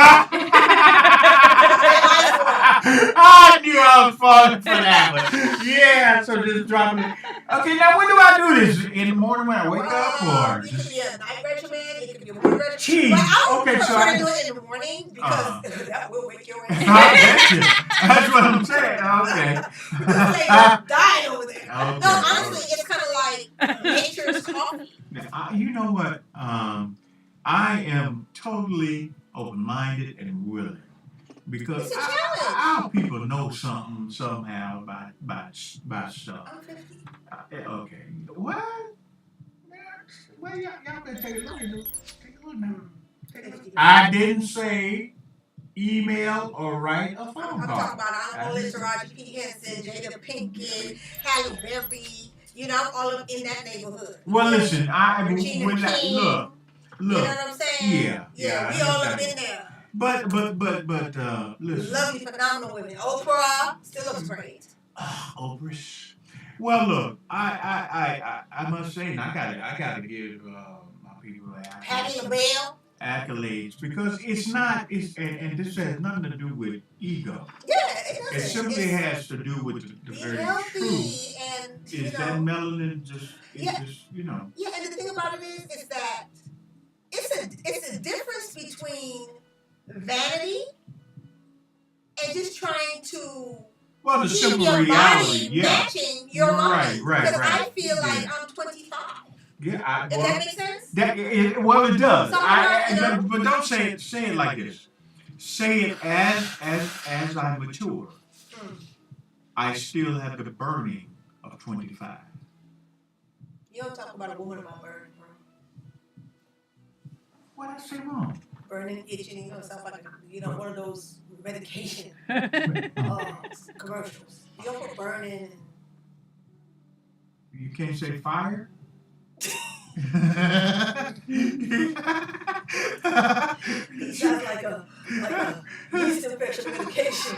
I knew I was falling for that one. Yeah, so just dropping it. Okay, now when do I do this? In the morning when I wake up, or it could be a night regimen, it could be a morning regimen. Jeez. But I would prefer to do it in the morning because that will wake your ass up. That's what I'm saying. Okay. You're dying over there. Okay. No, honestly, it's kind of like nature's coffee. Now, you know what? I am totally open-minded and willing. Because our people know something somehow about stuff. I'm 50. Okay. What? Well, y'all better take a look at it. Take a look now. I didn't say email or write a phone call. I'm talking about Honorable Taraji P. Henson, Jada Pinkett, Halle Berry, you know, all of in that neighborhood. Well, listen, look. You know what I'm saying? Yeah, we all have been there. But, listen. Lovely, phenomenal women. Oprah still looks great. Oprah. Well, look, I must say, and I gotta give my people accolades because it's not, and this has nothing to do with ego. Yeah, it doesn't. It simply has to do with the very truth. And, is that melanin just, you know. Yeah, and the thing about it is that it's a difference between vanity and just trying to the simple your reality, body matching your mind. Right. Because I feel like I'm 25. Yeah, Does that make sense? It does. But don't say it like this. Say it as I mature. I still have the burning of 25. You don't talk about a woman about burning, bro. What did I say wrong? Burning, itching, you know, stuff like one of those medication commercials. You don't put burning. You can't say fire? He sounds like a yeast infection medication.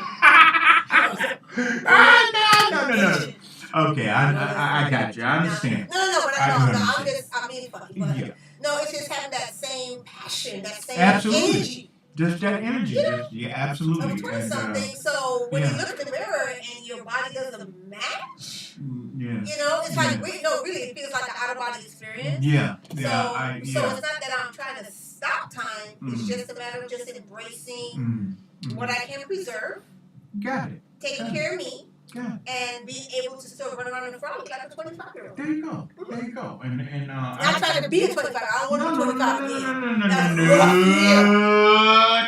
No. Okay, I got you. I understand. No, but I'm being funny. But Yeah. no, it's just having that same passion, that same Absolutely. energy. Just that energy. Yeah, absolutely. Of 20-something. So when you look in the mirror and your body doesn't match, it's like really, it feels like an out of body experience. Yeah. So it's not that I'm trying to stop time. It's just a matter of just embracing what I can preserve. Got it. Taking care of me. Yeah. And being able to still run around and frolic like a 25-year-old. There you go. And I'm trying to be a 25. I don't want to be 25 again.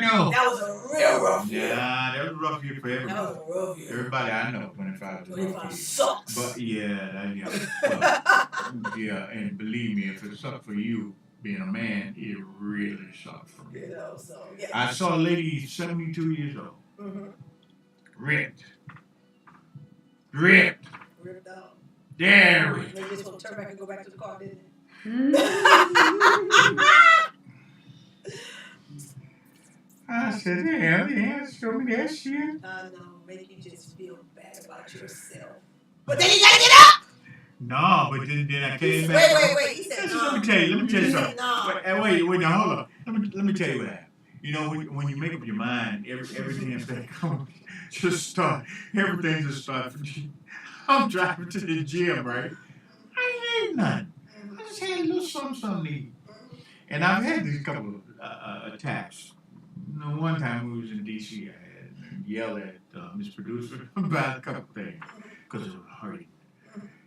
No. That was a real rough year. Yeah, that was a rough year for everybody. That was a rough year. Everybody I know, 25 sucks. But and believe me, if it sucked for you being a man, it really sucked for me. I saw a lady 72 years old. Mm-hmm. Ripped out. There we go. Maybe just want to turn back and go back to the car, didn't it? I said, yeah, show me that shit. No, make you just feel bad about yourself. But then you gotta get up! No, but then I came back. Wait. He said, Let me tell you something. Wait, now hold on. Let me tell you what happened. When you make up your mind, everything else that comes just start. Everything just starts. I'm driving to the gym, right? I ain't had nothing. I just had a little something to eat. And I've had these couple of attacks. One time we was in D.C., I had yelled at Miss Producer about a couple things because it was hurting.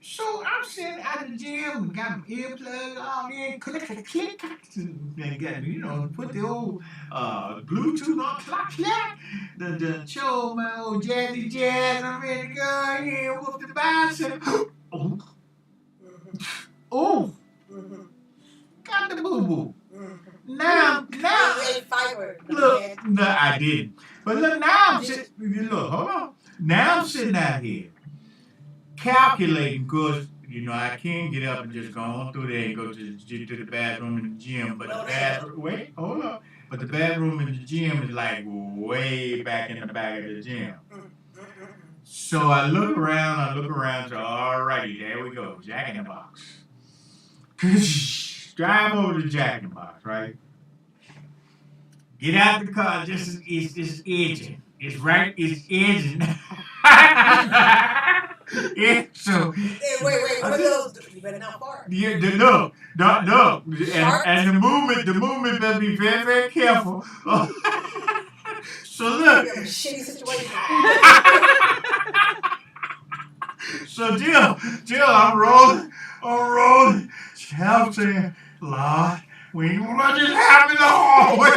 So I'm sitting at the gym, got my earplugs on in, click, and got, put the old Bluetooth on, clack, the show my old jazzy jazz, I'm ready to go here, whoop the bicep. Oh, got the boo-boo. Now, look, no, I didn't. But look, now I'm sitting, hold on. Now I'm sitting out here calculating, because, I can't get up and just go on through there and go to the bathroom in the gym. But But the bathroom in the gym is like way back in the back of the gym. So I look around, so alrighty, there we go, Jack in the Box. Drive over to Jack in the Box, right? Get out the car, it's edging. It's edging. Yeah, so. Hey, wait, what are those? You better not fart. Yeah, no. And the movement better be very, very careful. So look. Shitty situation. So Jill, I'm rolling. I'm saying, Lord, we ain't gonna let this happen in the hallway.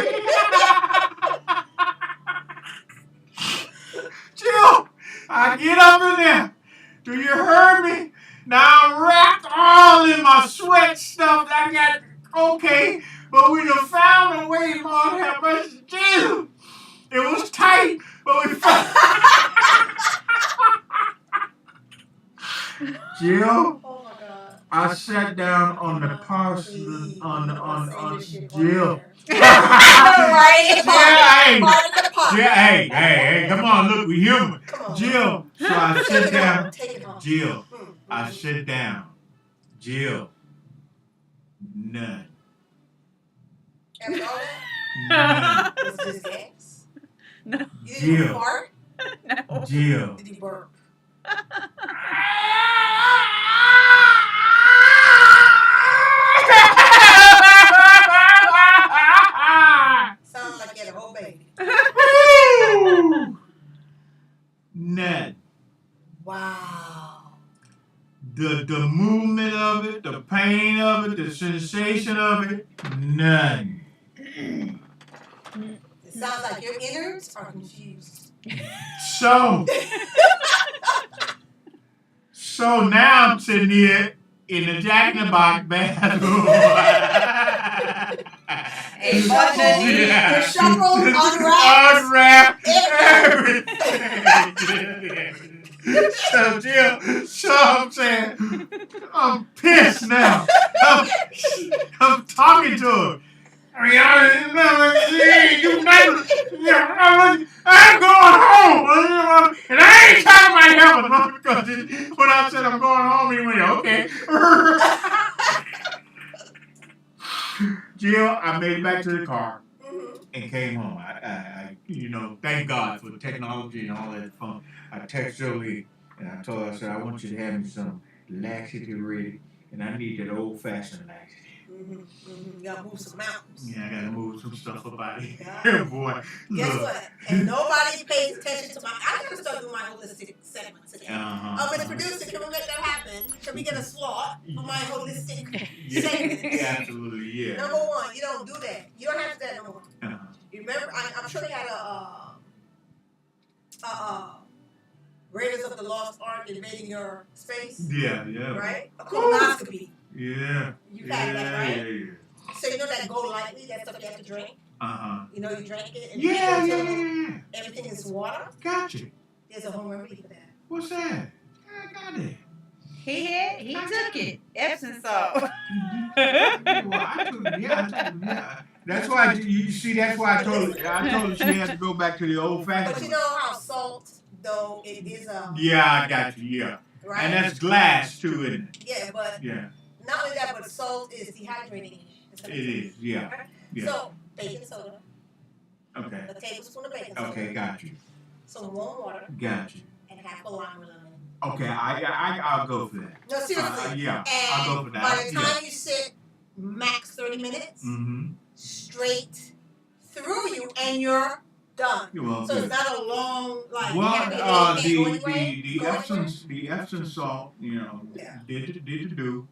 Jill, I get up in there. Do you hear me? Now I'm wrapped all in my sweat stuff. I got, okay, but we done found a way, Lord have mercy. Jill, it was tight, but we found. Jill, oh my God. I sat down on the porcelain on Jill. Hey, come on, look, we human. Jill, so I sit down. Jill, I sit down. Jill, none. After all that? None. Was it just gas? No. You didn't fart? No. Jill. Did he burp? Sounds like you had a whole baby. None. Wow. The movement of it, the pain of it, the sensation of it, none. It sounds like your innards are confused. So now I'm sitting here in the Jack in the Box bathroom. The shuffle, unwrapped, everything. So I'm saying, I'm pissed now. I'm talking to her. I'm going home, and I ain't telling my helper because when I said I'm going home, he went, okay. Jill, I made it back to the car and came home. I thank God for technology and all that fun. I texted Jolie and I told her, I said, I want you to have me some laxity ready, and I need that old-fashioned laxity. You gotta move some mountains. Yeah, I gotta move some stuff about it. Yeah, boy. Guess what? And nobody pays attention to I gotta start doing my holistic segments again. As a producer, can we make that happen? Can we get a slot for my holistic segments? Yeah, absolutely, yeah. Number one, you don't do that. You don't have to do that no more. You remember? I'm sure they had a Raiders of the Lost Ark invading your space. Yeah. Right? A colonoscopy. Yeah. You've had that, right? Yeah. So you know that Go Lightly, that stuff you have to drink? You know you drink it and Yeah. everything is water? Gotcha. There's a home remedy for that. What's that? I got it. He took it. Epsom salt. Yeah. That's why you see. That's why I told her she had to go back to the old fashioned. But you know how salt, though, it is Yeah, I got you. Yeah. Right? And that's glass too, isn't it? Yeah, but not only that, but salt is dehydrating. It is. Yeah. Okay? Yeah. So baking soda. Okay. A tablespoon of baking soda. Okay, got you. Some warm water. Got you. And half a lime or lemon. Okay, I'll go for that. No, seriously. Yeah, and I'll go for that. By the time you sit, max 30 minutes, straight through you, and you're done. Well, so it's not a long the Epsom salt, did do.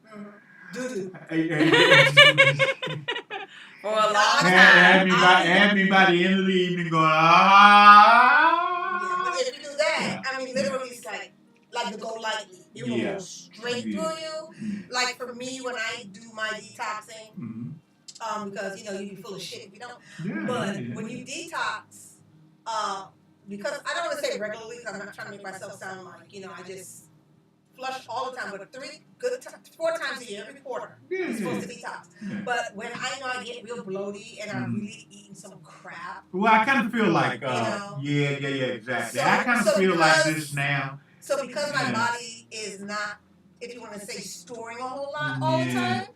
For a long time. Had me by the end of the evening going, Yeah, but if you do that, I mean, literally, it's like the Go Lightly. You will go straight through you. Like for me, when I do my detoxing, because you'd be full of shit if you don't. But when you detox, because I don't want to say regularly, because I'm not trying to make myself sound like I just flush all the time, but 4 times a year, every quarter, you're supposed to detox. But when I know I get real bloaty and I'm really eating some crap. Well, I kind of feel like, exactly. I kind of feel like this now. So because my body is not, if you want to say, storing a whole lot all the time.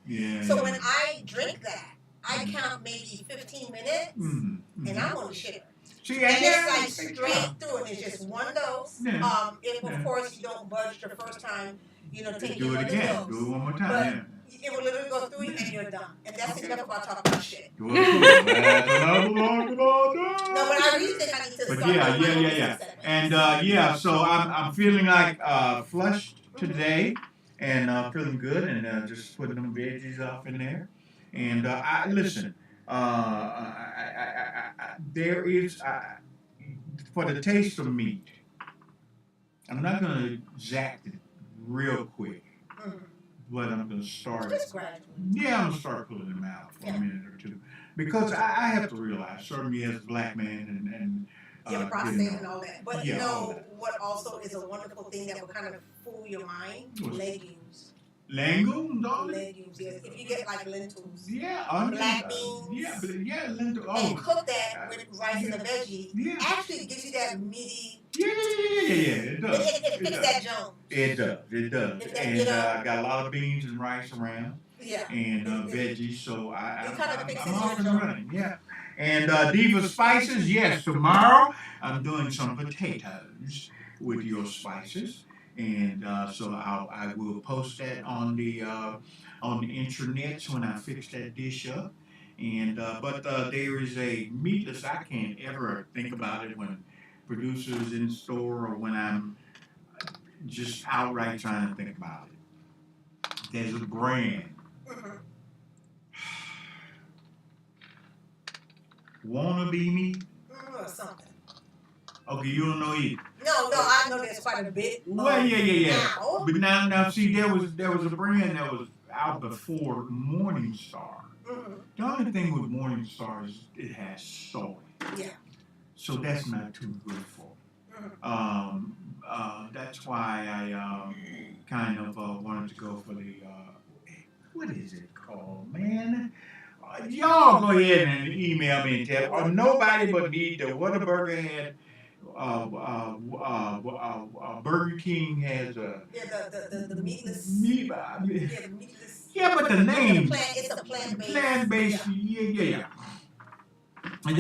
So when I drink that, I count maybe 15 minutes, and I'm on the shitter. And it's like straight through, and it's just one dose. If of course you don't budge the first time, take do it again. Do it one more time. But it will literally go through you, and you're done. And that's enough about talking about shit. No, but I really think I need to start. And so I'm feeling like flushed today, and feeling good, and just putting them veggies off in there. And listen. There is for the taste of meat. I'm not gonna zack it real quick, but I'm gonna start. Just gradually. Yeah, I'm gonna start pulling them out for a minute or two, because I have to realize, certainly as a black man, and prostate and all that. But what also is a wonderful thing that will kind of fool your mind? Legumes. Legumes, yes. If you get like lentils, black beans, lentils, and cook that with rice and a veggie, actually gives you that meaty. It does. It fixes that Jones. It does. And I got a lot of beans and rice around. And veggies, so I'm off and running. Yeah. And Diva spices, yes. Tomorrow I'm doing some potatoes with your spices. And so I will post that on the intranets when I fix that dish up. And but there is a meatless. I can't ever think about it when producers in store or when I'm just outright trying to think about it. There's a brand. Wannabe meat. Or something. Okay, you don't know either. No, I know there's quite a bit. Well, yeah. Now. But now, see, there was a brand that was out before Morningstar. The only thing with Morningstar is it has soy. Yeah. So that's not too good for me. That's why I kind of wanted to go for the what is it called, man? y'all go ahead and email me and tell, or nobody but need the Whataburger had. Burger King has a the meatless. Yeah, but the name. It's a plant-based. Plant-based. Yeah. And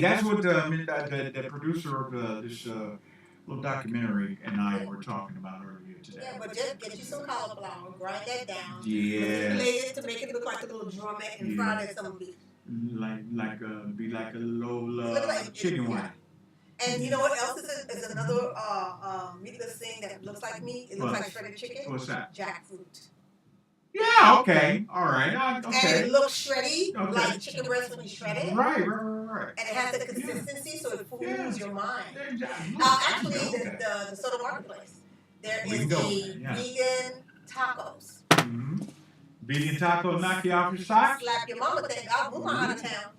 that's what the producer of this little documentary and I were talking about earlier today. Yeah, but just get you some cauliflower, grind that down. Yeah. Manipulate it to make it look like a little drumette and fry that some beef. Be like a little chicken wing. And you know what else is another meatless thing that looks like meat? It looks like shredded chicken. What's that? Jackfruit. Yeah, okay. All right. Okay. And it looks shreddy, like chicken breast when you shred it. Right. And it has the consistency, so it fools your mind. Actually, the Soda Marketplace, there is a vegan tacos. Mm-hmm. Vegan taco knock you off your socks? Slap your mama, thank God, move out of town.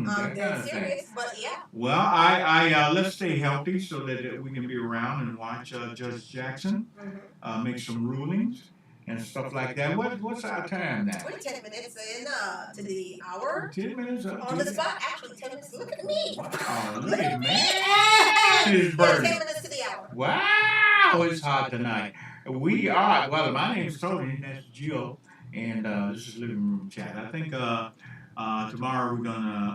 I'm dead serious, but yeah. Well, I let's stay healthy so that we can be around and watch Judge Jackson make some rulings and stuff like that. What's our time now? We're 10 minutes in to the hour. 10 minutes on the spot. Actually, 10 minutes. Look at me. Wow, look at me. Yeah, 10 minutes to the hour. Wow, it's hot tonight. We are. Well, my name's Tony, and that's Jill, and this is Living Room Chat. I think tomorrow we're gonna.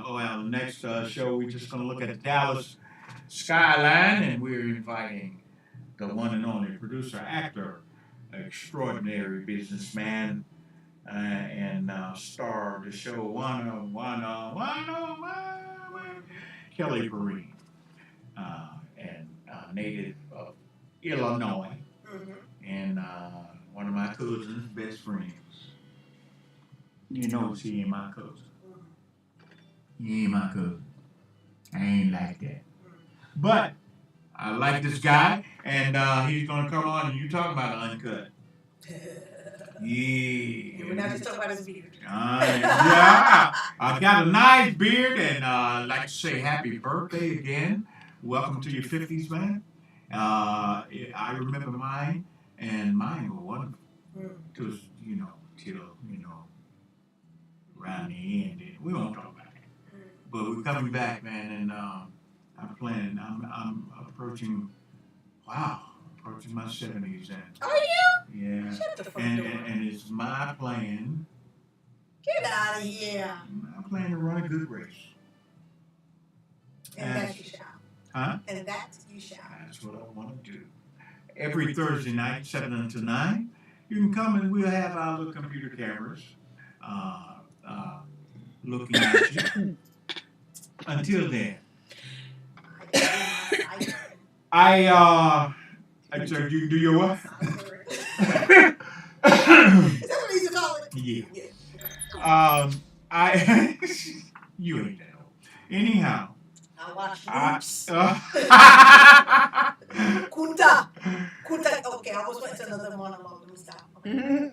Next show we're just gonna look at the Dallas skyline, and we're inviting the one and only producer, actor, extraordinary businessman, and star of the show, one Kelly Perrine, and native of Illinois, and one of my cousin's best friends. You know she ain't my cousin. He ain't my cousin. I ain't like that. But I like this guy, and he's gonna come on, and you talking about uncut. Yeah. We're not just talking about his beard. Yeah. I've got a nice beard, and I'd like to say happy birthday again. Welcome to your 50s, man. I remember mine, and mine were wonderful. Till around the end. We won't talk about it. But we're coming back, man, and I'm planning. I'm approaching my 70s. And are you? yeah. Shut the fuck and it's my plan. Get out of here. I'm planning to run a good race. And that you shall. Huh? And that you shall. That's what I want to do. Every Thursday night, 7 until 9, you can come and we'll have our little computer cameras looking at you. Until then, you do your what? Is that what he's calling it? Yeah. You ain't that old. Anyhow. I watch Loops. Kunta. Okay, I was went to another one of them. Stop. Okay.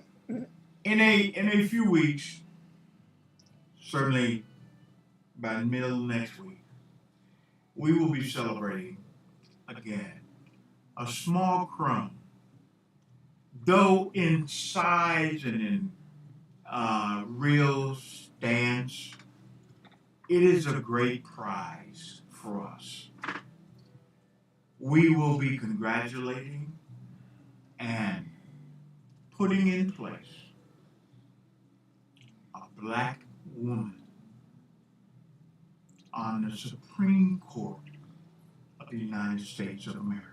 In a few weeks, certainly by the middle of next week, we will be celebrating again a small crumb, though in size and in real stance, it is a great prize for us. We will be congratulating and putting in place a black woman on the Supreme Court of the United States of America.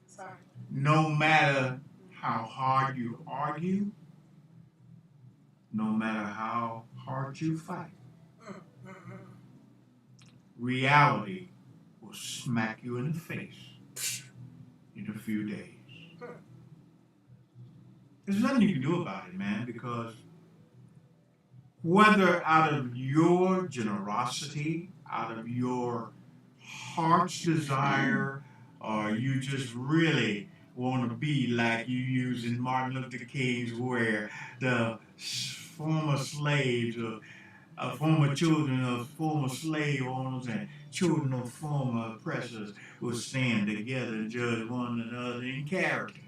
Sorry. No matter how hard you argue, no matter how hard you fight, reality will smack you in the face in a few days. There's nothing you can do about it, man, because whether out of your generosity, out of your heart's desire, or you just really want to be like you use in Martin Luther King's where the former slaves or former children of former slave owners and children of former oppressors will stand together and judge one another in character.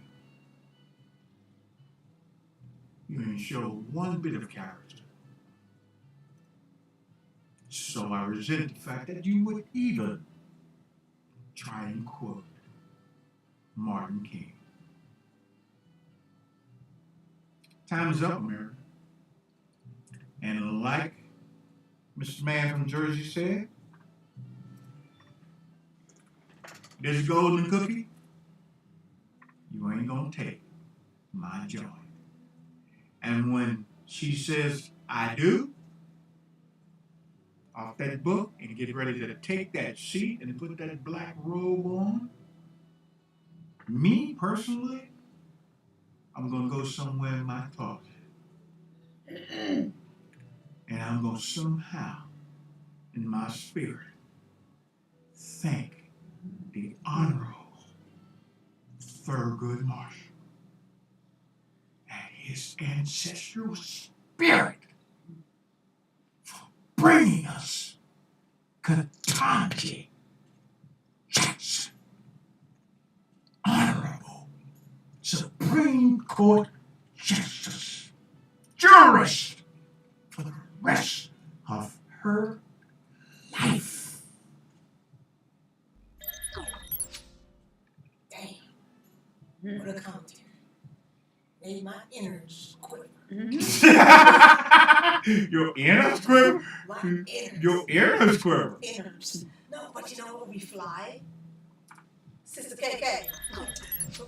You ain't showed one bit of character. So I resent the fact that you would even try and quote Martin King. Time is up, America. And like Mr. Man from Jersey said, this golden cookie, you ain't gonna take my joy. And when she says, I do, off that book and get ready to take that seat and put that black robe on, me personally, I'm gonna go somewhere in my closet. And I'm gonna somehow, in my spirit, thank the Honorable Thurgood Marshall and his ancestral spirit for bringing us Ketanji Jackson, Honorable Supreme Court Justice, jurist for the rest of her life. Damn. What a commentary. Made my innards quiver. Your innards quiver? My innards. Your innards quiver? Innards. No, but you know what we fly? Sister KK,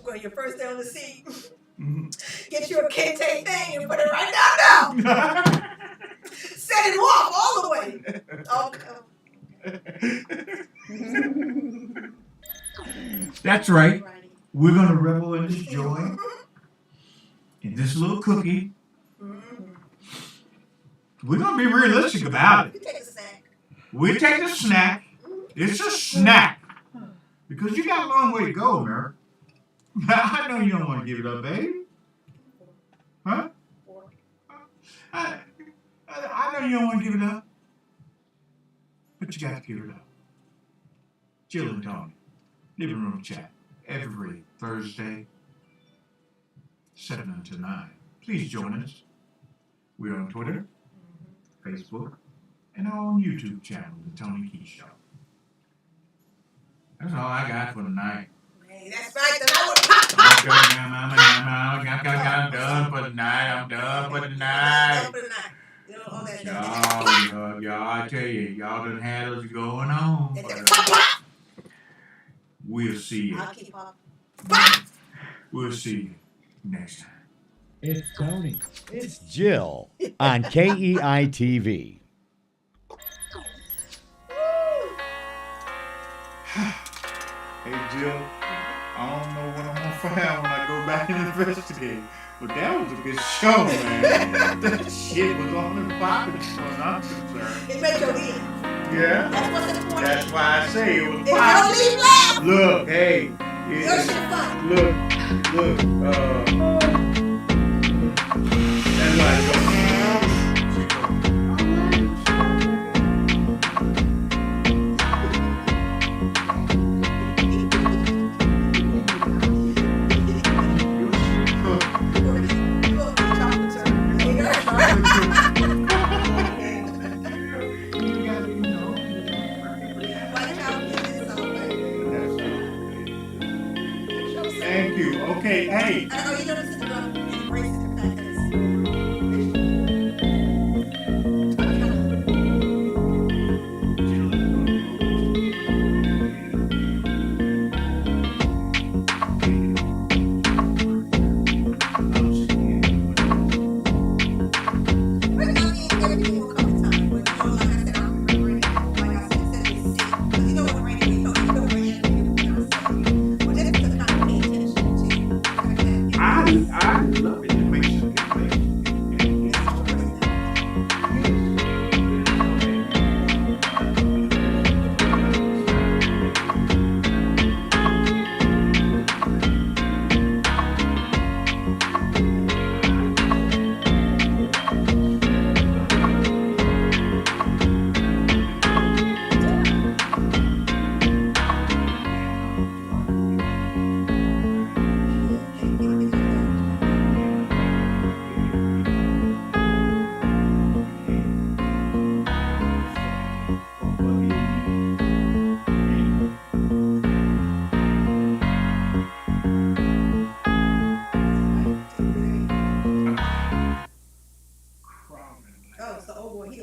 when you're first down the seat, get you a kente thing and put it right down now. Set it off all the way. That's right. We're going to revel in this joy, in this little cookie. We're going to be realistic about it. We take a snack. It's a snack. Because you got a long way to go, America. I know you don't want to give it up, baby. Huh? I know you don't want to give it up. But you got to give it up. Jill and Tony, Living Room Chat, every Thursday, 7 until 9. Please join us. We're on Twitter, Facebook, and our own YouTube channel, The Tony Key Show. That's all I got for tonight. Hey, that's right. Then I would pop. I'm done for tonight. I'm done for tonight. Y'all, I tell you, y'all done had us going on. We'll see you. I'll keep up. We'll see you next time. It's Tony. It's Jill on KEI TV. Hey, Jill, I don't know what I'm going to find when I go back and investigate. But that was a good show, man. That shit was on the popping as far as I'm concerned. It made your leave. Yeah? That's what's important. That's why I say it was If you don't leave loud. Look, hey. Your shit fun. Look, that's why I go. Thank you. Okay, hey. I know you know this is